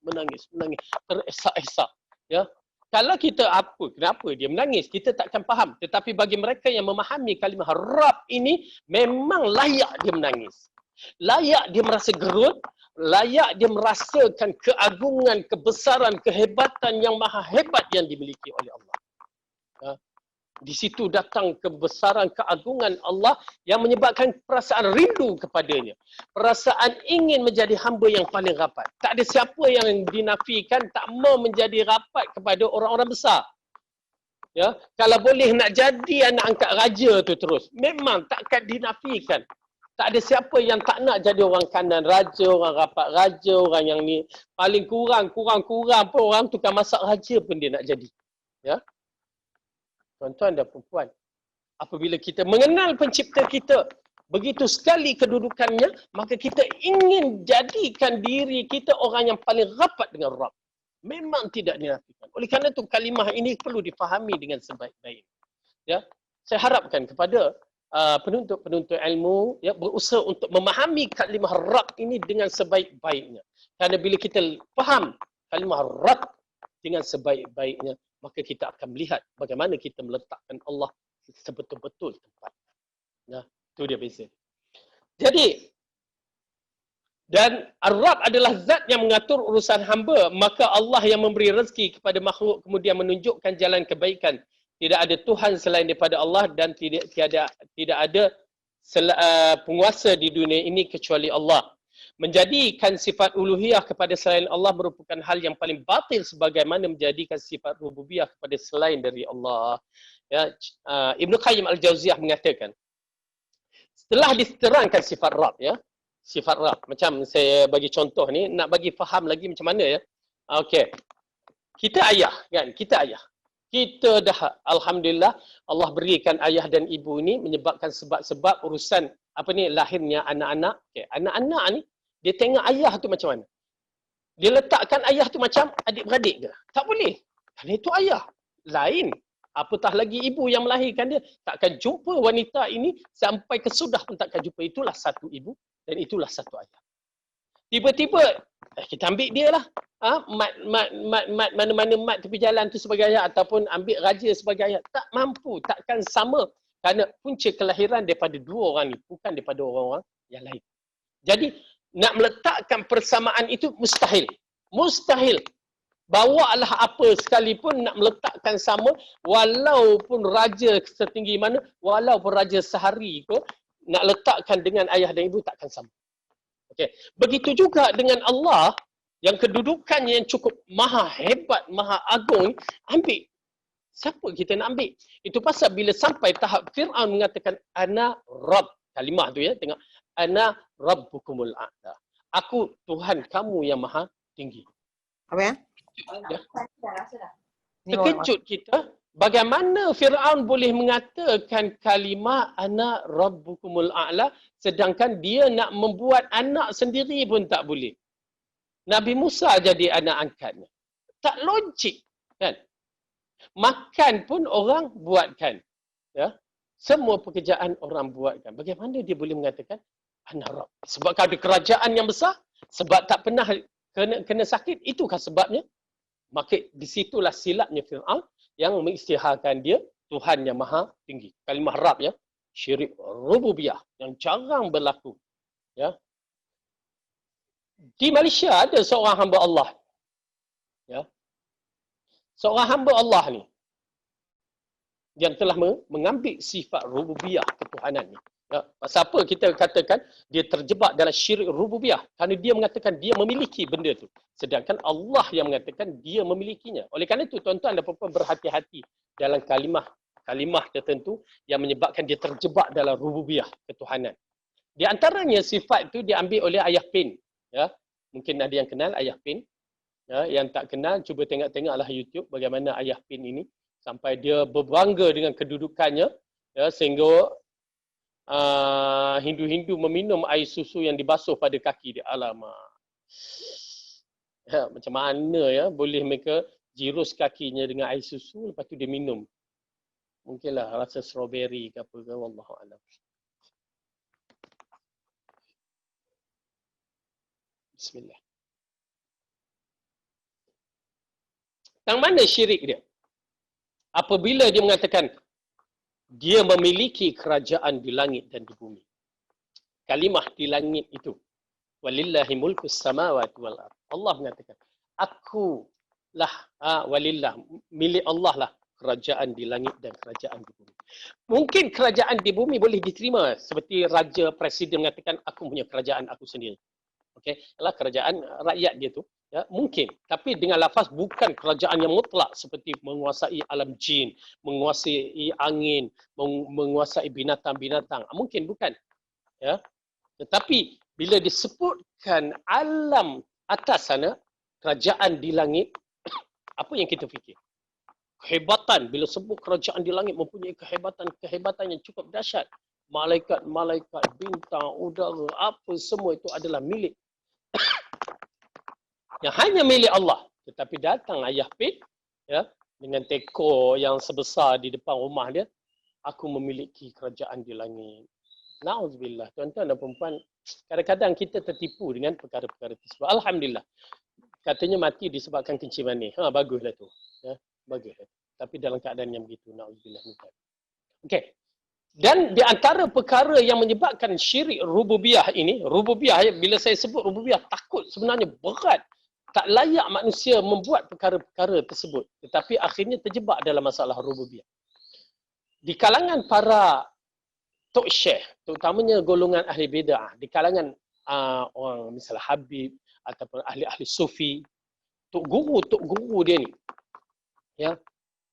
teresak-esak. Ya. Kalau kita kenapa dia menangis, kita takkan faham. Tetapi bagi mereka yang memahami kalimah Rabb ini, memang layak dia menangis. Layak dia merasa gerut, layak dia merasakan keagungan, kebesaran, kehebatan yang maha hebat yang dimiliki oleh Allah. Di situ datang kebesaran, keagungan Allah yang menyebabkan perasaan rindu kepadanya. Perasaan ingin menjadi hamba yang paling rapat. Tak ada siapa yang dinafikan tak mau menjadi rapat kepada orang-orang besar. Ya, kalau boleh nak jadi anak angkat raja tu terus, memang takkan dinafikan. Tak ada siapa yang tak nak jadi orang kanan raja, orang rapat raja, orang yang ni paling kurang pun orang tukang masak raja pun dia nak jadi. Ya. Tuan-tuan dan puan-puan, apabila kita mengenal pencipta kita, begitu sekali kedudukannya, maka kita ingin jadikan diri kita orang yang paling rapat dengan Rabb. Memang tidak dinafikan. Oleh kerana itu kalimah ini perlu difahami dengan sebaik-baik. Ya, saya harapkan kepada penuntut-penuntut ilmu, ya, berusaha untuk memahami kalimah Rabb ini dengan sebaik-baiknya. Kerana bila kita faham kalimah Rabb dengan sebaik-baiknya, maka kita akan melihat bagaimana kita meletakkan Allah sebetul-betul tempat. Nah, itu dia beza. Jadi, dan Ar-Rabb adalah zat yang mengatur urusan hamba, maka Allah yang memberi rezeki kepada makhluk kemudian menunjukkan jalan kebaikan. Tidak ada Tuhan selain daripada Allah dan tidak ada penguasa di dunia ini kecuali Allah. Menjadikan sifat uluhiyah kepada selain Allah merupakan hal yang paling batil sebagaimana menjadikan sifat rububiyah kepada selain dari Allah. Ya, Ibnu Qayyim Al-Jauziyah mengatakan, setelah diterangkan sifat Rabb, ya, sifat Rabb, macam saya bagi contoh ni, nak bagi faham lagi macam mana ya. Okey. Kita ayah kan, kita dah alhamdulillah Allah berikan ayah dan ibu ni menyebabkan sebab-sebab urusan lahirnya anak-anak. Okey, anak-anak ni dia tengok ayah tu macam mana? Dia letakkan ayah tu macam adik-beradik ke? Tak boleh. Kerana itu ayah. Lain. Apatah lagi ibu yang melahirkan dia. Takkan jumpa wanita ini sampai kesudah pun takkan jumpa. Itulah satu ibu dan itulah satu ayah. Tiba-tiba kita ambil dia lah. Mana-mana mat tepi jalan tu sebagai ayah ataupun ambil raja sebagai ayah. Tak mampu. Takkan sama. Kerana punca kelahiran daripada dua orang ni. Bukan daripada orang-orang yang lain. Jadi, nak meletakkan persamaan itu mustahil. Mustahil. Bawalah apa sekalipun nak meletakkan sama, walaupun raja setinggi mana, walaupun raja sehari ke, nak letakkan dengan ayah dan ibu takkan sama. Okay. Begitu juga dengan Allah, yang kedudukannya yang cukup maha hebat, maha agung, ambil. Siapa kita nak ambil? Itu pasal bila sampai tahap Fir'aun mengatakan, Ana Rabb. Kalimah tu ya, tengok. Ana Rabbukumul A'la. Aku Tuhan kamu yang maha tinggi. Apa ya? Ya. Terkejut kita Bagaimana Fir'aun boleh mengatakan kalimah ana rabbukumul a'la sedangkan dia nak membuat anak sendiri pun tak boleh. Nabi Musa jadi anak angkatnya. Tak logik, kan? Makan pun orang buatkan. Ya? Semua pekerjaan orang buatkan. Bagaimana dia boleh mengatakan ana rabb? Sebab ada kerajaan yang besar, sebab tak pernah kena sakit, itukah sebabnya? Maka disitulah silapnya Fir'aun yang mengisytiharkan dia Tuhan yang maha tinggi. Kalimah Rabb ya, syirik rububiyah yang jarang berlaku. Ya. Di Malaysia ada seorang hamba Allah. Ya. Seorang hamba Allah ni yang telah mengambil sifat rububiyah ketuhanan ni. Ya. Pasal apa kita katakan dia terjebak dalam syirik rububiyah? Kerana dia mengatakan dia memiliki benda tu. Sedangkan Allah yang mengatakan dia memilikinya. Oleh kerana itu tuan-tuan dan puan-puan berhati-hati dalam kalimah tertentu yang menyebabkan dia terjebak dalam rububiyah ketuhanan. Di antaranya sifat itu diambil oleh Ayah Pin. Ya, mungkin ada yang kenal Ayah Pin. Ya, yang tak kenal, cuba tengoklah YouTube bagaimana Ayah Pin ini sampai dia berbangga dengan kedudukannya, ya, sehingga Hindu-Hindu meminum air susu yang dibasuh pada kaki dia. Alamak. Ya, macam mana ya boleh mereka jirus kakinya dengan air susu lepas tu dia minum. Mungkinlah rasa strawberry ke apa ke, wallahu a'lam. Bismillah. Yang mana syirik dia? Apabila dia mengatakan dia memiliki kerajaan di langit dan di bumi. Kalimah di langit itu. Walillahi mulkus samawati wal ardh. Allah mengatakan, akulah walillah, milik Allah lah kerajaan di langit dan kerajaan di bumi. Mungkin kerajaan di bumi boleh diterima seperti raja presiden mengatakan aku punya kerajaan aku sendiri. Okey, adalah kerajaan rakyat dia tu, ya, mungkin. Tapi dengan lafaz bukan kerajaan yang mutlak seperti menguasai alam jin, menguasai angin, menguasai binatang-binatang. Mungkin bukan. Ya. Tetapi bila disebutkan alam atas sana, kerajaan di langit, apa yang kita fikir? Kehebatan. Bila sebut kerajaan di langit mempunyai kehebatan yang cukup dahsyat. Malaikat-malaikat, bintang, udara, apa semua itu adalah milik yang hanya milik Allah. Tetapi datang Ayah Pin, ya, dengan teko yang sebesar di depan rumah dia, aku memiliki kerajaan di langit. Na'udzubillah. Tuan-tuan dan perempuan, kadang-kadang kita tertipu dengan perkara-perkara tersebut. Alhamdulillah. Katanya mati disebabkan kencing manis. Baguslah tu. Ya, baguslah. Tapi dalam keadaan yang begitu, na'udzubillah. Okey. Dan di antara perkara yang menyebabkan syirik rububiyah ini, rububiyah, bila saya sebut rububiyah, takut sebenarnya berat. Tak layak manusia membuat perkara-perkara tersebut. Tetapi akhirnya terjebak dalam masalah rububiyah. Di kalangan para tok syekh, terutamanya golongan ahli bid'ah, di kalangan orang misalnya Habib ataupun ahli-ahli sufi, tok guru dia ni, ya,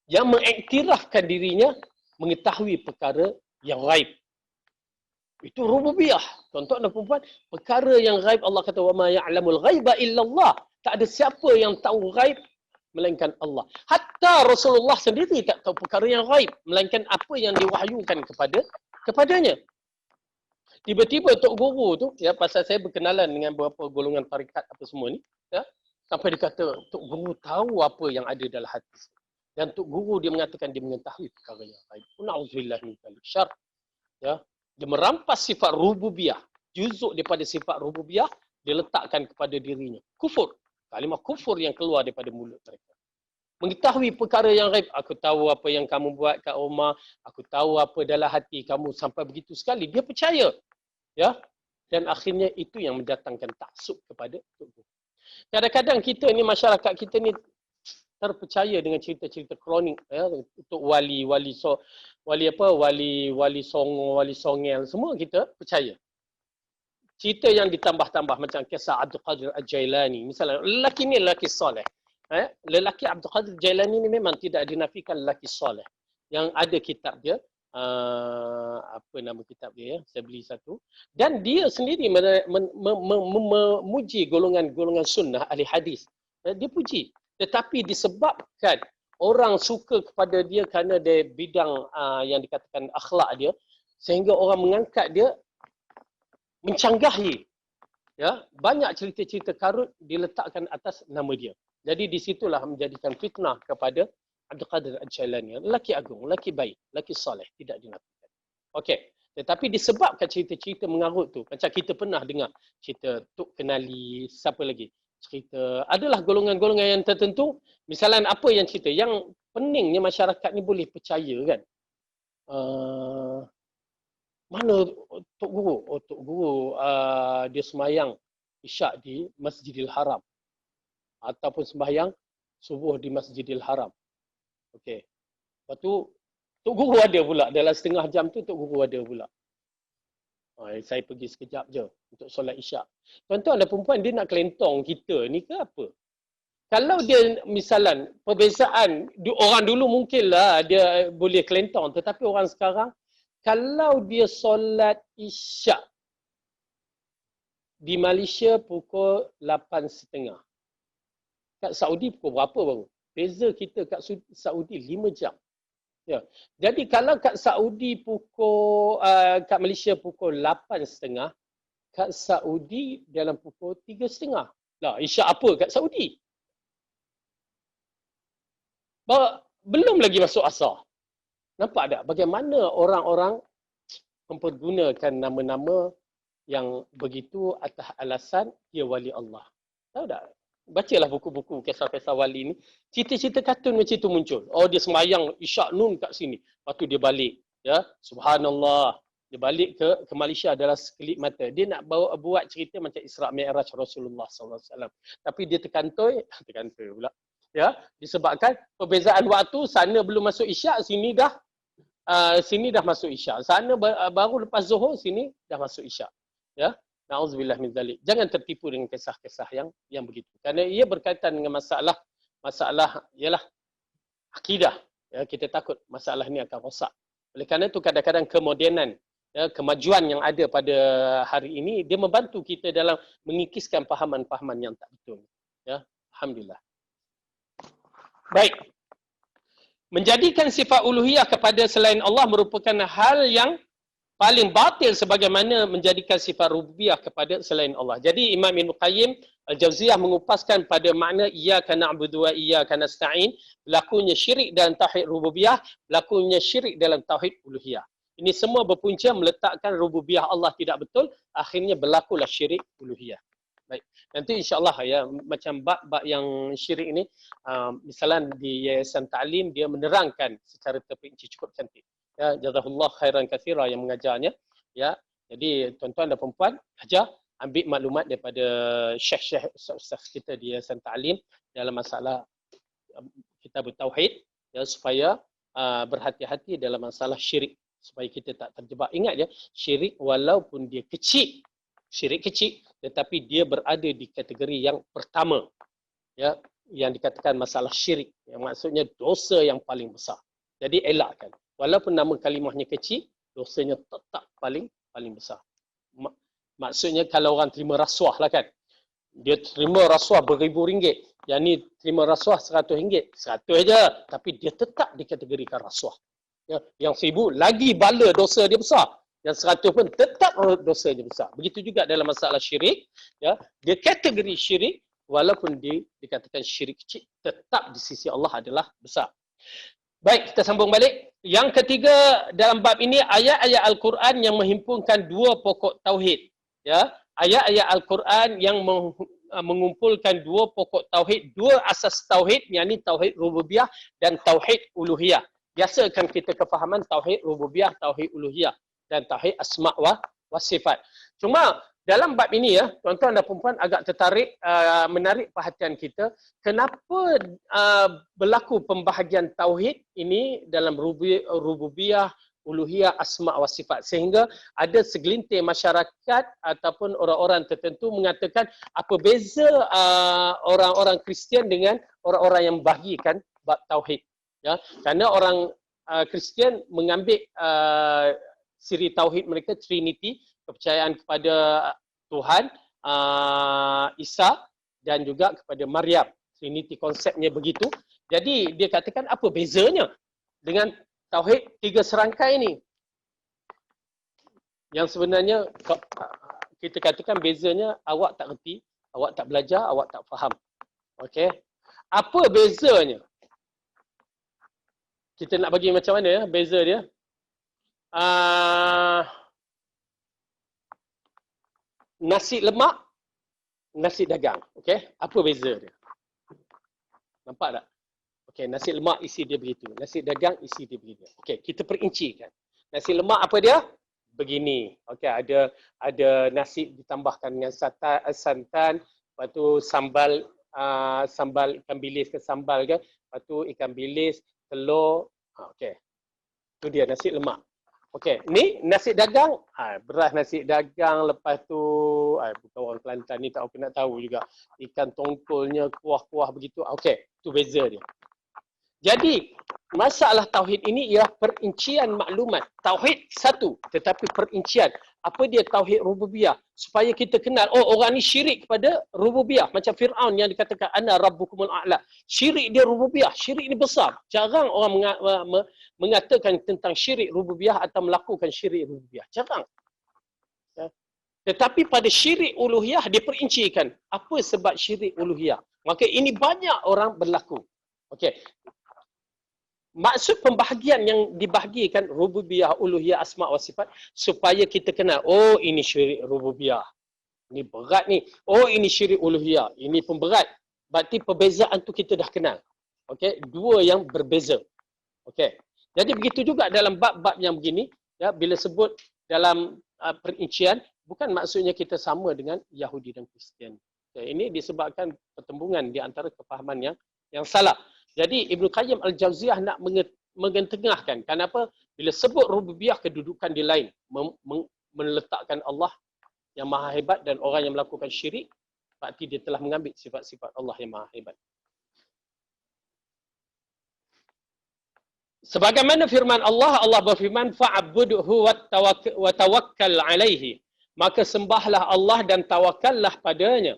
yang mengiktirafkan dirinya mengetahui perkara yang ghaib. Itu rububiyah. Tuan-tuan dan puan-puan, perkara yang ghaib Allah kata wa ma ya'lamul ghaiba illallah. Tak ada siapa yang tahu ghaib melainkan Allah. Hatta Rasulullah sendiri tak tahu perkara yang ghaib melainkan apa yang diwahyukan kepadanya. Tiba-tiba tok guru tu, ya, pasal saya berkenalan dengan beberapa golongan tarikat apa semua ni, ya, sampai dia kata tok guru tahu apa yang ada dalam hati. Dan tok guru dia mengatakan dia mengetahui perkara yang ghaib. Na'udzubillah min dzalik syarr. Ya, dia merampas sifat rububiyah, juzuk daripada sifat rububiyah dia letakkan kepada dirinya. Kufur. Kalimah kufur yang keluar daripada mulut mereka. Mengetahui perkara yang ghaib. Aku tahu apa yang kamu buat kat rumah. Aku tahu apa dalam hati kamu sampai begitu sekali. Dia percaya. Ya. Dan akhirnya itu yang mendatangkan taksub kepada Tuhan. Kadang-kadang kita ni, masyarakat kita ni terpercaya dengan cerita-cerita kronik, ya, untuk wali songo, wali songel, semua kita percaya. Cerita yang ditambah-tambah macam kisah Abdul Qadir Al-Jailani. Misalnya, lelaki ni lelaki soleh. Lelaki Abdul Qadir Al-Jailani ni memang tidak dinafikan lelaki soleh. Yang ada kitab dia, apa nama kitab dia, ya? Saya beli satu. Dan dia sendiri memuji golongan-golongan sunnah ahli hadis. Dia puji. Tetapi disebabkan orang suka kepada dia kerana dia bidang yang dikatakan akhlak dia, sehingga orang mengangkat dia mencanggahi. Ya, banyak cerita-cerita karut diletakkan atas nama dia. Jadi di situlah menjadikan fitnah kepada Abdul Qadir Al-Jailani. Lelaki agung, lelaki baik, lelaki soleh, tidak dinafikan. Okey. Tetapi disebabkan cerita-cerita mengarut tu, macam kita pernah dengar cerita Tok Kenali, siapa lagi? Cerita, adalah golongan-golongan yang tertentu, misalnya apa yang cerita, yang peningnya masyarakat ni boleh percaya kan. Mana Tok Guru? Oh, Tok Guru dia sembahyang Isyak di Masjidil Haram. Ataupun sembahyang subuh di Masjidil Haram. Okey. Lepas tu, Tok Guru ada pula. Dalam setengah jam tu, Tok Guru ada pula. Saya pergi sekejap je untuk solat Isyak. Tuan-tuan dan perempuan, dia nak kelentong kita ni ke apa? Kalau dia misalan, perbezaan, orang dulu mungkinlah dia boleh kelentong. Tetapi orang sekarang, kalau dia solat Isyak di Malaysia pukul 8.30. Kat Saudi pukul berapa baru? Beza kita kat Saudi 5 jam. Ya. Jadi kalau kat Saudi kat Malaysia pukul 8.30, kat Saudi dalam pukul 3.30. Lah, Isyak apa kat Saudi? Belum lagi masuk asar. Nampak tak bagaimana orang-orang mempergunakan nama-nama yang begitu atas alasan dia wali Allah. Tahu tak? Bacalah buku-buku kisah-kisah wali ni. Cerita-cerita kartun macam itu muncul. Oh, dia sembahyang Isyak Nun kat sini. Lepas tu dia balik. Ya, subhanallah. Dia balik ke Malaysia dalam sekelip mata. Dia nak buat cerita macam Isra' Mi'raj Rasulullah SAW. Tapi dia terkantoi pula. Ya, disebabkan perbezaan waktu, sana belum masuk Isyak, sini dah masuk Isyak. Sana baru lepas Zuhur, sini dah masuk Isyak. Ya, na'udzubillah min zalik. Jangan tertipu dengan kisah-kisah yang begitu. Kerana ia berkaitan dengan masalah ialah akidah. Ya, kita takut masalah ni akan rosak. Oleh kerana itu kadang-kadang kemodenan, ya, kemajuan yang ada pada hari ini, dia membantu kita dalam mengikiskan fahaman-fahaman yang tak betul. Ya, alhamdulillah. Baik. Menjadikan sifat uluhiyah kepada selain Allah merupakan hal yang paling batil sebagaimana menjadikan sifat rububiyah kepada selain Allah. Jadi Imam Ibn Qayyim Al-Jauziyah mengupaskan pada makna iyyaka na'budu wa iyyaka nasta'in, berlakunya syirik dalam tauhid rububiyah, berlakunya syirik dalam tauhid uluhiyah. Ini semua berpunca meletakkan rububiyah Allah tidak betul, akhirnya berlakulah syirik uluhiyah. Baik. Nanti insya-Allah ya, macam bab-bab yang syirik ini, misalnya di Yayasan Ta'lim dia menerangkan secara terperinci cukup cantik. Ya, jazahullah khairan katsira yang mengajarnya. Ya. Jadi tuan-tuan dan puan-puan, ajar ambil maklumat daripada syekh-syekh ustaz kita di Yayasan Ta'lim dalam masalah kita bertauhid, ya, supaya berhati-hati dalam masalah syirik supaya kita tak terjebak. Ingat ya, syirik walaupun dia kecil, syirik kecil, tetapi dia berada di kategori yang pertama, ya, yang dikatakan masalah syirik, yang maksudnya dosa yang paling besar. Jadi elakkan. Walaupun nama kalimahnya kecil, dosanya tetap paling besar. Maksudnya kalau orang terima rasuah lah kan, dia terima rasuah beribu ringgit, yang ni terima rasuah 100 ringgit, 100 aja, tapi dia tetap dikategorikan rasuah. Ya, yang 1000 lagi bala dosa dia besar. Yang 100 pun tetap dosanya besar. Begitu juga dalam masalah syirik, ya, dia kategori syirik walaupun dikatakan syirik kecil, tetap di sisi Allah adalah besar. Baik, kita sambung balik. Yang ketiga dalam bab ini, ayat-ayat Al-Quran yang menghimpunkan dua pokok tauhid. Ya, ayat-ayat Al-Quran yang mengumpulkan dua pokok tauhid, dua asas tauhid, yakni tauhid rububiyah dan tauhid uluhiyah. Biasakan kita kefahaman tauhid rububiyah, tauhid uluhiyah dan tauhid asma' wa sifat. Cuma dalam bab ini ya, tuan-tuan dan puan-puan agak tertarik, menarik perhatian kita, kenapa berlaku pembahagian tauhid ini dalam rububiyah, uluhiyah, asma' wa sifat, sehingga ada segelintir masyarakat ataupun orang-orang tertentu mengatakan apa beza orang-orang Kristian dengan orang-orang yang bahagikan bab tauhid. Ya, kerana orang Kristian mengambil siri tauhid mereka Trinity, kepercayaan kepada Tuhan, Isa dan juga kepada Maryam. Trinity konsepnya begitu. Jadi dia katakan apa bezanya dengan tauhid 3 serangkai ni? Yang sebenarnya kita katakan bezanya awak tak reti, awak tak belajar, awak tak faham. Okey. Apa bezanya? Kita nak bagi macam mana ya beza dia? Nasi lemak, nasi dagang. Okey, apa beza dia? Nampak tak? Okey, nasi lemak isi dia begitu. Nasi dagang isi dia begitu. Okey, kita perincikan. Nasi lemak apa dia? Begini. Okey, ada nasi ditambahkan dengan santan, lepas tu sambal sambal ikan bilis ke sambal ke, lepas tu ikan bilis, telur. Okey. Tu dia nasi lemak. Okey, ni nasi dagang, beras nasi dagang, lepas tu bukan orang Kelantan ni tak apa nak tahu juga. Ikan tongkolnya kuah-kuah begitu. Okey, tu beza dia. Jadi, masalah tauhid ini ialah perincian maklumat. Tauhid satu, tetapi perincian. Apa dia tauhid rububiyah? Supaya kita kenal, oh orang ni syirik kepada rububiyah. Macam Fir'aun yang dikatakan, ana rabbukumul a'la. Syirik dia rububiyah. Syirik ni besar. Jarang orang mengatakan tentang syirik rububiyah atau melakukan syirik rububiyah. Jarang. Ya. Tetapi pada syirik uluhiyah, dia perincikan. Apa sebab syirik uluhiyah? Maka ini banyak orang berlaku. Okey. Maksud pembahagian yang dibahagikan rububiyah, uluhiyah, asma' wa sifat supaya kita kenal, oh ini syirik rububiyah. Ini berat ni. Oh ini syirik uluhiyah. Ini pun berat. Berarti perbezaan tu kita dah kenal. Okey, dua yang berbeza. Okey. Jadi begitu juga dalam bab-bab yang begini, ya, bila sebut dalam perincian, bukan maksudnya kita sama dengan Yahudi dan Kristian. Okay, ini disebabkan pertembungan di antara kefahaman yang salah. Jadi Ibnu Qayyim Al-Jauziyah nak mengetengahkan. Kenapa? Bila sebut rububiyah, kedudukan dia lain. Meletakkan Allah yang maha hebat dan orang yang melakukan syirik, berarti dia telah mengambil sifat-sifat Allah yang maha hebat. Sebagaimana firman Allah, Allah berfirman, fa'budhu wa tawakkal alaihi. Maka sembahlah Allah dan tawakallah padanya.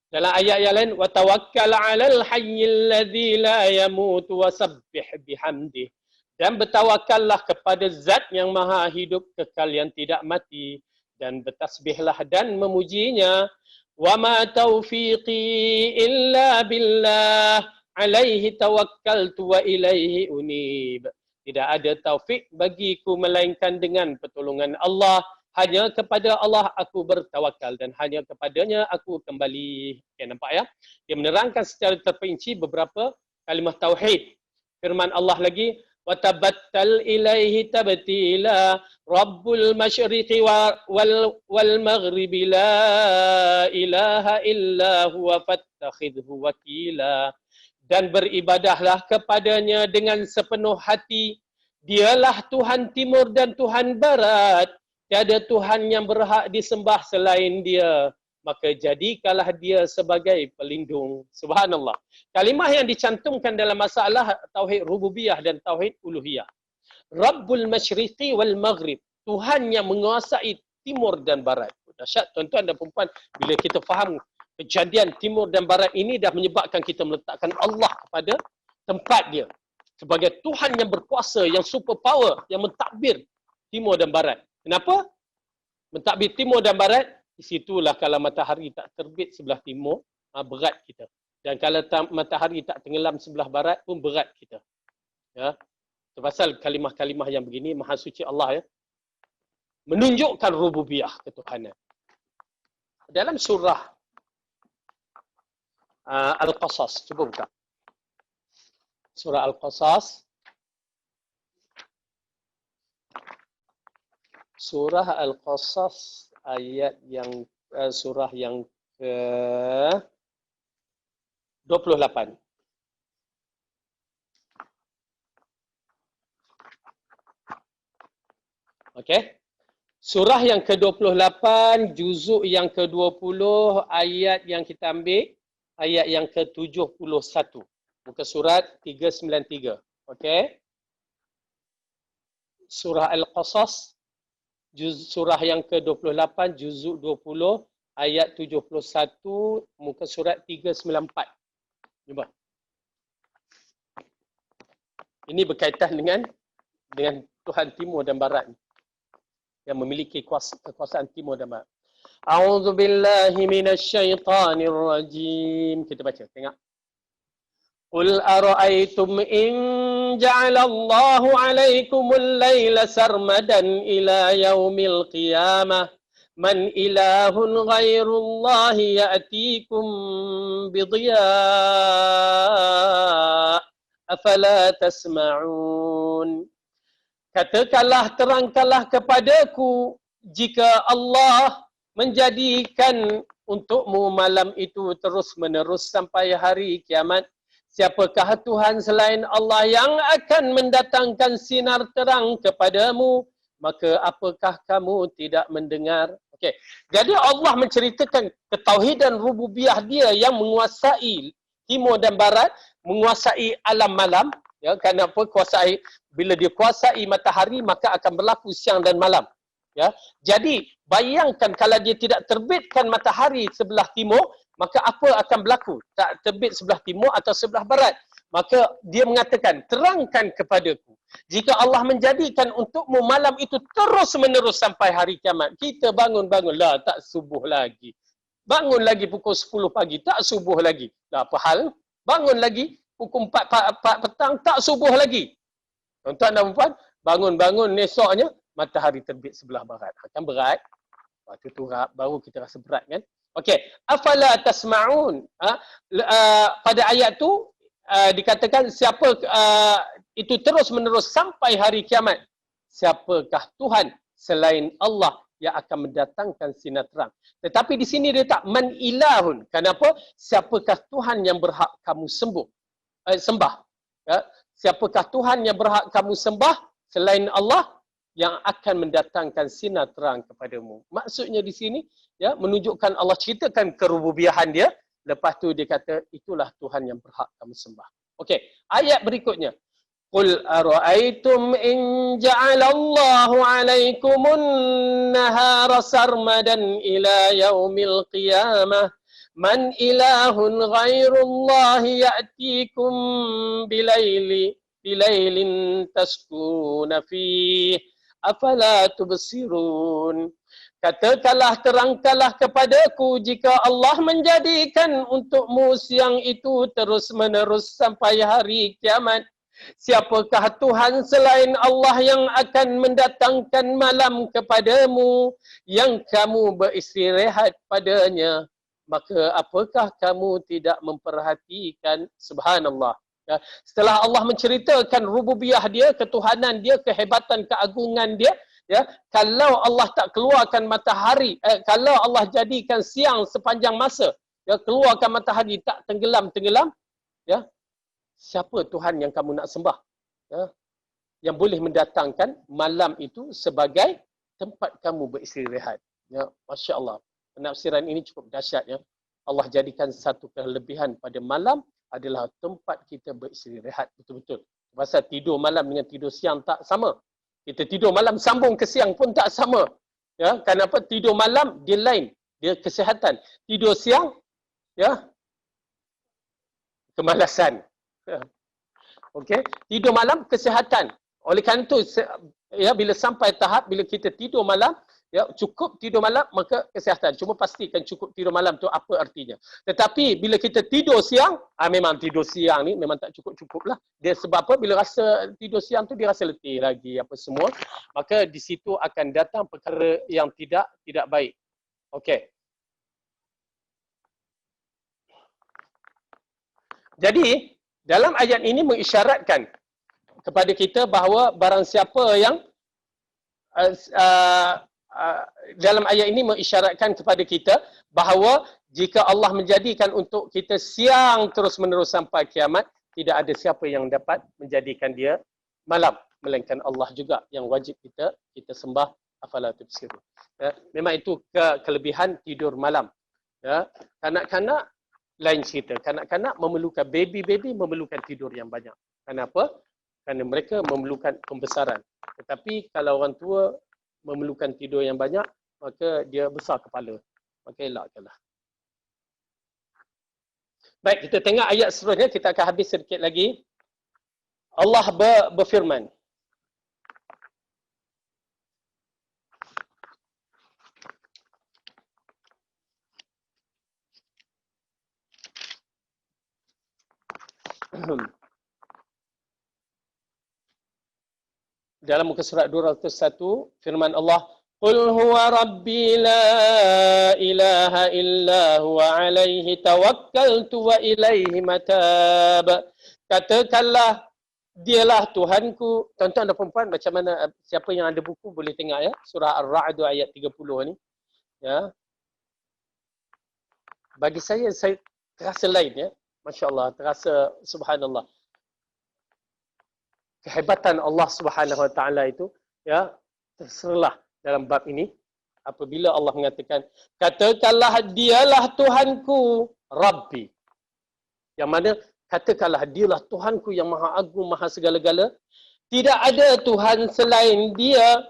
Dalam ayat yang lain, wa tawakkal 'alal hayyil ladzi la yamutu wa sabbih bihamdih. Dan bertawakallah kepada zat yang maha hidup kekal yang tidak mati, dan bertasbihlah dan memujinya. Wa ma taufiqi illa billah, alaihi tawakkaltu wa ilaihi unib. Tidak ada taufik bagiku melainkan dengan pertolongan Allah. Hanya kepada Allah aku bertawakal dan hanya kepadanya aku kembali. Okay, nampak ya? Dia menerangkan secara terperinci beberapa kalimah tauhid. Firman Allah lagi, wa tabattal ilaihi tabtila rabbul masyriqi wal maghribi la ilaha illa huwa fattakhidhu wakila. Dan beribadahlah kepadanya dengan sepenuh hati. Dialah Tuhan timur dan Tuhan barat. Tiada Tuhan yang berhak disembah selain dia. Maka jadikanlah dia sebagai pelindung. Subhanallah. Kalimah yang dicantumkan dalam masalah tauhid rububiyah dan tauhid uluhiyah. Rabbul masyriqi wal maghrib. Tuhan yang menguasai timur dan barat. Dahsyat tuan-tuan dan puan-puan, bila kita faham kejadian timur dan barat ini dah menyebabkan kita meletakkan Allah kepada tempat dia. Sebagai Tuhan yang berkuasa, yang super power, yang mentadbir timur dan barat. Kenapa? Mentadbir timur dan barat, di situlah kalau matahari tak terbit sebelah timur, berat kita. Dan kalau matahari tak tenggelam sebelah barat pun berat kita. Ya. Pasal kalimah-kalimah yang begini, Maha Suci Allah ya, menunjukkan rububiyah ketuhanan. Dalam surah Al-Qasas, cuba buka. Surah Al-Qasas. Surah Al-Qasas ayat yang surah yang ke 28. Okey. Surah yang ke-28, juzuk yang ke-20, ayat yang kita ambil, ayat yang ke-71. Muka surat 393. Okey. Surah Al-Qasas, surah yang ke-28, juzuk 20, ayat 71, muka surat 394. Cuba. Ini berkaitan dengan Tuhan timur dan barat yang memiliki kekuasaan timur dan barat. A'udzu billahi minasyaitonir rajim. Kita baca, tengok. Qul ara'aytum in ja'alallahu 'alaikumul laila sarmadan ila yaumil qiyamah man ilahun ghairullahi ya'tikum bidhiya' afala tasma'un. Katakanlah, terangkanlah kepadaku jika Allah menjadikan untukmu malam itu terus-menerus sampai hari kiamat. Siapakah Tuhan selain Allah yang akan mendatangkan sinar terang kepadamu? Maka apakah kamu tidak mendengar? Okey. Jadi Allah menceritakan ketauhidan rububiyah dia yang menguasai timur dan barat, menguasai alam malam. Ya, kenapa kuasai? Bila dia kuasai matahari, maka akan berlaku siang dan malam. Ya, jadi bayangkan kalau dia tidak terbitkan matahari sebelah timur, maka apa akan berlaku? Tak terbit sebelah timur atau sebelah barat. Maka dia mengatakan, terangkan kepadaku. Jika Allah menjadikan untukmu malam itu terus-menerus sampai hari kiamat. Kita bangun-bangunlah, tak subuh lagi. Bangun lagi pukul 10 pagi, tak subuh lagi. Lah apa hal? Bangun lagi pukul 4 petang, tak subuh lagi. Tuan-tuan dan puan, bangun-bangun esoknya, matahari terbit sebelah barat. Kan berat. Waktu tu baru kita rasa berat kan. Okey, afala tasma'un. Pada ayat tu dikatakan siapa itu terus-menerus sampai hari kiamat. Siapakah Tuhan selain Allah yang akan mendatangkan sinar terang. Tetapi di sini dia tak man ilahun. Kenapa? Siapakah Tuhan yang berhak kamu sembah? Ya? Siapakah Tuhan yang berhak kamu sembah selain Allah yang akan mendatangkan sinar terang kepadamu? Maksudnya di sini ya, menunjukkan Allah ceritakan kerububiahan dia, lepas tu dia kata itulah Tuhan yang berhak kamu sembah. Okey, ayat berikutnya. Qul ara'aytum in ja'alallahu 'alaikumun nahara sarmadan ila yaumil qiyamah man ilahun ghairullahi ya'tikum bilailin taskuna fih afala tubsirun. Katakanlah, terangkanlah kepadaku jika Allah menjadikan untukmu siang itu terus-menerus sampai hari kiamat. Siapakah Tuhan selain Allah yang akan mendatangkan malam kepadamu yang kamu beristirahat padanya? Maka apakah kamu tidak memperhatikan? Subhanallah. Ya, setelah Allah menceritakan rububiyah dia, ketuhanan dia, kehebatan, keagungan dia, ya, kalau Allah tak keluarkan matahari, kalau Allah jadikan siang sepanjang masa, ya, keluarkan matahari tak tenggelam, ya, siapa Tuhan yang kamu nak sembah? Ya, yang boleh mendatangkan malam itu sebagai tempat kamu beristirahat. Ya, Masya Allah. Penafsiran ini cukup dahsyat. Ya. Allah jadikan satu kelebihan pada malam adalah tempat kita beristirahat betul-betul. Pasal tidur malam dengan tidur siang tak sama. Kita tidur malam sambung ke siang pun tak sama. Ya, kenapa? Tidur malam dia lain, dia kesihatan. Tidur siang, ya, kemalasan. Ya. Okey, tidur malam kesihatan. Oleh kerana itu, ya, bila sampai tahap bila kita tidur malam, ya, cukup tidur malam, maka kesihatan. Cuma pastikan cukup tidur malam tu apa artinya. Tetapi bila kita tidur siang, memang tidur siang ni memang tak cukup-cukup lah. Dia sebab apa? Bila rasa tidur siang tu dia rasa letih lagi apa semua, maka di situ akan datang perkara yang tidak baik. Okey. Jadi dalam ayat ini mengisyaratkan kepada kita bahawa barang siapa yang dalam ayat ini mengisyaratkan kepada kita bahawa jika Allah menjadikan untuk kita siang terus-menerus sampai kiamat, tidak ada siapa yang dapat menjadikan dia malam, melainkan Allah juga yang wajib kita sembah. Afala tubsirun. Ya, memang itu kelebihan tidur malam. Ya, kanak-kanak lain cerita. Kanak-kanak memerlukan, baby memerlukan tidur yang banyak. Kenapa? Kerana mereka memerlukan pembesaran. Tetapi kalau orang tua memerlukan tidur yang banyak, maka dia besar kepala. Maka elakkanlah. Baik, kita tengok ayat seterusnya. Kita akan habis sedikit lagi. Allah berfirman. Dalam muka surat 201, firman Allah, Qul huwa rabbi la ilaha illa huwa alaihi tawakkaltu wa ilaihi matab. Katakanlah, dialah Tuhanku. Tuan-tuan dan puan-puan, macam mana, siapa yang ada buku boleh tengok ya, surah Ar-Ra'd ayat 30 ni. Ya. Bagi saya terasa lain ya. Masya Allah, terasa subhanallah. Kehebatan Allah Subhanahu Wa Taala itu ya terserlah dalam bab ini apabila Allah mengatakan katakanlah dialah Tuhanku Rabbi, yang mana katakanlah dialah Tuhanku yang maha agung maha segala-gala, tidak ada Tuhan selain dia,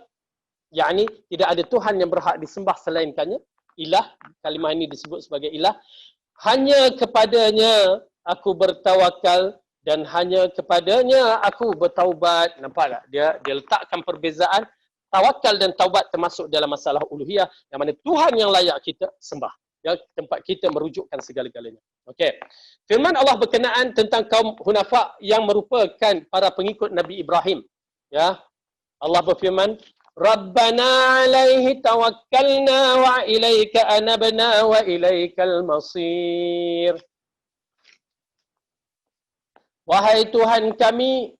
yakni tidak ada Tuhan yang berhak disembah selainkannya. Ilah, kalimah ini disebut sebagai ilah. Hanya kepadanya aku bertawakal dan hanya kepadanya aku bertaubat. Nampak tak? Dia letakkan perbezaan tawakal dan taubat termasuk dalam masalah uluhiyah, yang mana Tuhan yang layak kita sembah. Ya, tempat kita merujukkan segala-galanya. Okey. Firman Allah berkenaan tentang kaum Hunafa yang merupakan para pengikut Nabi Ibrahim. Ya. Allah berfirman, Rabbana alaihi tawakkalna wa ilaika anabna wa ilaikal masir. Wahai Tuhan kami,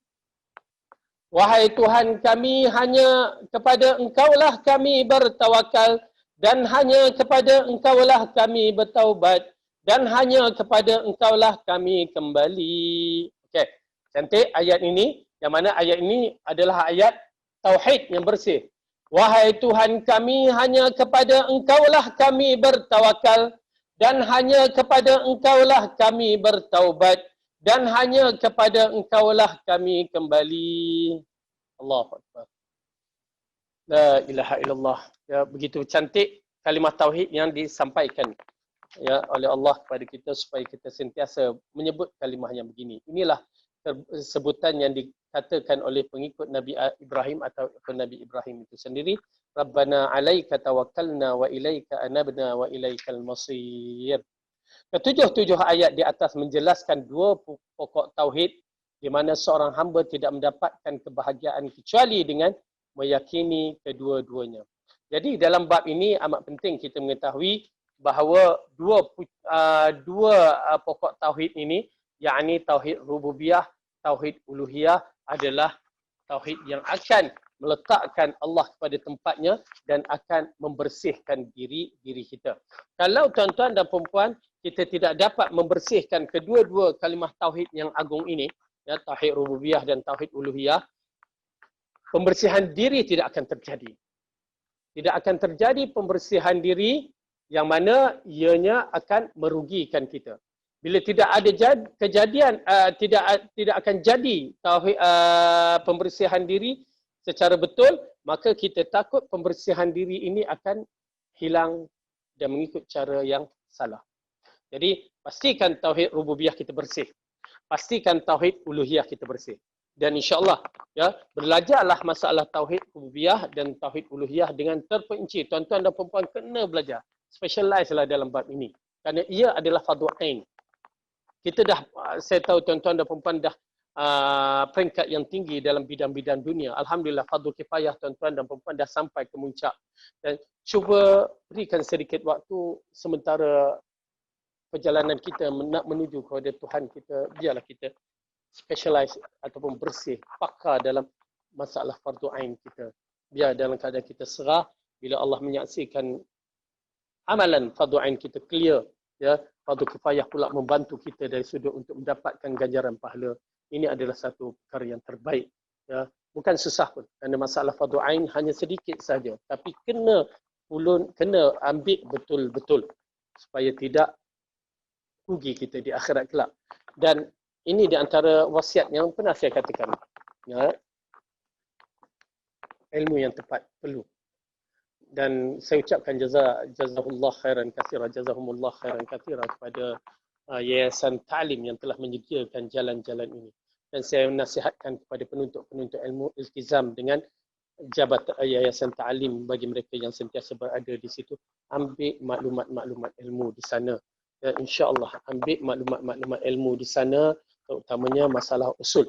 hanya kepada Engkaulah kami bertawakal dan hanya kepada Engkaulah kami bertaubat dan hanya kepada Engkaulah kami kembali. Okey, cantik ayat ini, yang mana ayat ini adalah ayat tauhid yang bersih. Wahai Tuhan kami, hanya kepada Engkaulah kami bertawakal dan hanya kepada Engkaulah kami bertaubat dan hanya kepada Engkaulah kami kembali. Allahu Akbar. La ilaha illallah. Ya, begitu cantik kalimah tauhid yang disampaikan ya oleh Allah kepada kita supaya kita sentiasa menyebut kalimah yang begini. Inilah sebutan yang dikatakan oleh pengikut Nabi Ibrahim atau Nabi Ibrahim itu sendiri. Rabbana alaika tawakkalna wa ilaika anabna wa ilaikal masir. Ketujuh ayat di atas menjelaskan dua pokok tauhid di mana seorang hamba tidak mendapatkan kebahagiaan kecuali dengan meyakini kedua-duanya. Jadi dalam bab ini amat penting kita mengetahui bahawa dua pokok tauhid ini, yakni tauhid rububiyah, tauhid uluhiyah, adalah tauhid yang akan meletakkan Allah pada tempatnya dan akan membersihkan diri kita. Kalau tuan-tuan dan puan-puan kita tidak dapat membersihkan kedua-dua kalimah tauhid yang agung ini, ya, tauhid rububiyah dan tauhid uluhiyah, pembersihan diri tidak akan terjadi. Tidak akan terjadi pembersihan diri yang mana ianya akan merugikan kita. Bila tidak ada kejadian, tidak akan jadi tauhid pembersihan diri secara betul, maka kita takut pembersihan diri ini akan hilang dan mengikut cara yang salah. Jadi pastikan tauhid rububiyah kita bersih. Pastikan tauhid uluhiyah kita bersih. Dan insya-Allah ya, belajarlah masalah tauhid rububiyah dan tauhid uluhiyah dengan terperinci. Tuan-tuan dan puan-puan kena belajar. Specialize lah dalam bab ini. Kerana ia adalah fardu ain. Kita dah, saya tahu tuan-tuan dan puan-puan dah peringkat yang tinggi dalam bidang-bidang dunia. Alhamdulillah, fardu kifayah tuan-tuan dan puan-puan dah sampai ke muncak. Dan cuba berikan sedikit waktu sementara perjalanan kita nak menuju kepada Tuhan kita, biarlah kita specialize ataupun bersih, pakar dalam masalah fardu ain kita. Biar dalam keadaan kita serah, bila Allah menyaksikan amalan fardu ain kita clear, ya, fardu kifayah pula membantu kita dari sudut untuk mendapatkan ganjaran pahala. Ini adalah satu perkara yang terbaik. Ya. Bukan susah pun, kerana masalah fardu ain hanya sedikit saja, tapi kena ambil betul-betul supaya tidak rugi kita di akhirat kelak. Dan ini di antara wasiat yang pernah saya katakan. Ya, ilmu yang tepat perlu. Dan saya ucapkan jazahullah khairan katsira, jazahumullah khairan katsira kepada Yayasan Ta'lim yang telah menyediakan jalan-jalan ini. dan saya nasihatkan kepada penuntut-penuntut ilmu iltizam dengan jabatan yayasan ta'lim bagi mereka yang sentiasa berada di situ, ambil maklumat-maklumat ilmu di sana. Dan insya-Allah ambil maklumat-maklumat ilmu di sana, terutamanya masalah usul,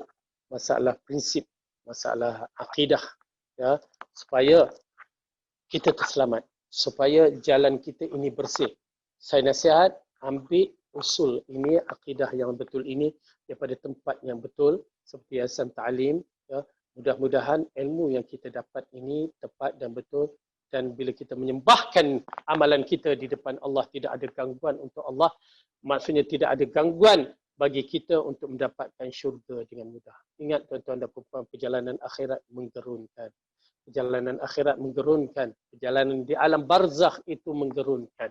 masalah prinsip, masalah akidah, ya, supaya kita terselamat, supaya jalan kita ini bersih. Saya nasihat ambil usul ini, akidah yang betul ini daripada tempat yang betul seperti yayasan ta'lim, ya. Mudah-mudahan ilmu yang kita dapat ini tepat dan betul, dan bila kita menyembahkan amalan kita di depan Allah, tidak ada gangguan untuk Allah. Maksudnya tidak ada gangguan bagi kita untuk mendapatkan syurga dengan mudah. Ingat tuan-tuan dan puan-puan, perjalanan akhirat menggerunkan. Perjalanan akhirat menggerunkan. Perjalanan di alam barzakh itu menggerunkan.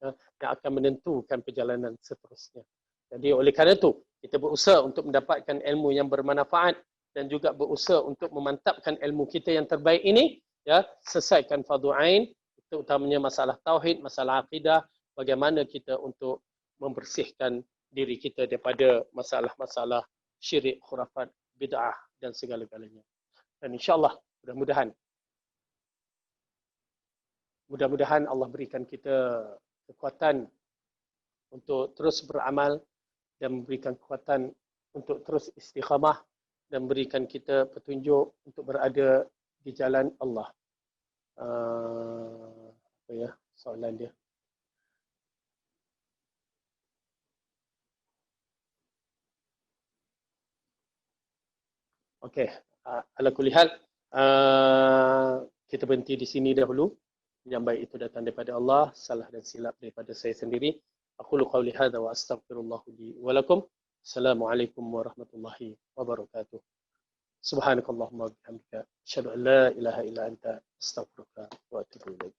Yang akan menentukan perjalanan seterusnya. Jadi oleh kerana itu, kita berusaha untuk mendapatkan ilmu yang bermanfaat dan juga berusaha untuk memantapkan ilmu kita yang terbaik ini, ya, selesaikan fardu ain, terutamanya masalah tauhid, masalah akidah, bagaimana kita untuk membersihkan diri kita daripada masalah-masalah syirik, khurafat, bid'ah dan segala-galanya. Dan insya-Allah mudah-mudahan Allah berikan kita kekuatan untuk terus beramal dan memberikan kekuatan untuk terus istiqamah dan berikan kita petunjuk untuk berada di jalan Allah. Apa ya soalan dia? Okey, ala kulli hal, kita berhenti di sini dahulu. Yang baik itu datang daripada Allah, salah dan silap daripada saya sendiri. Aqulu qawli hadza wa astaghfirullah li wa lakum. Assalamualaikum warahmatullahi wabarakatuh. Subhanakallahumma wa bihamdika asyhadu an la ilaha illa anta astaghfiruka wa atubu ilaik.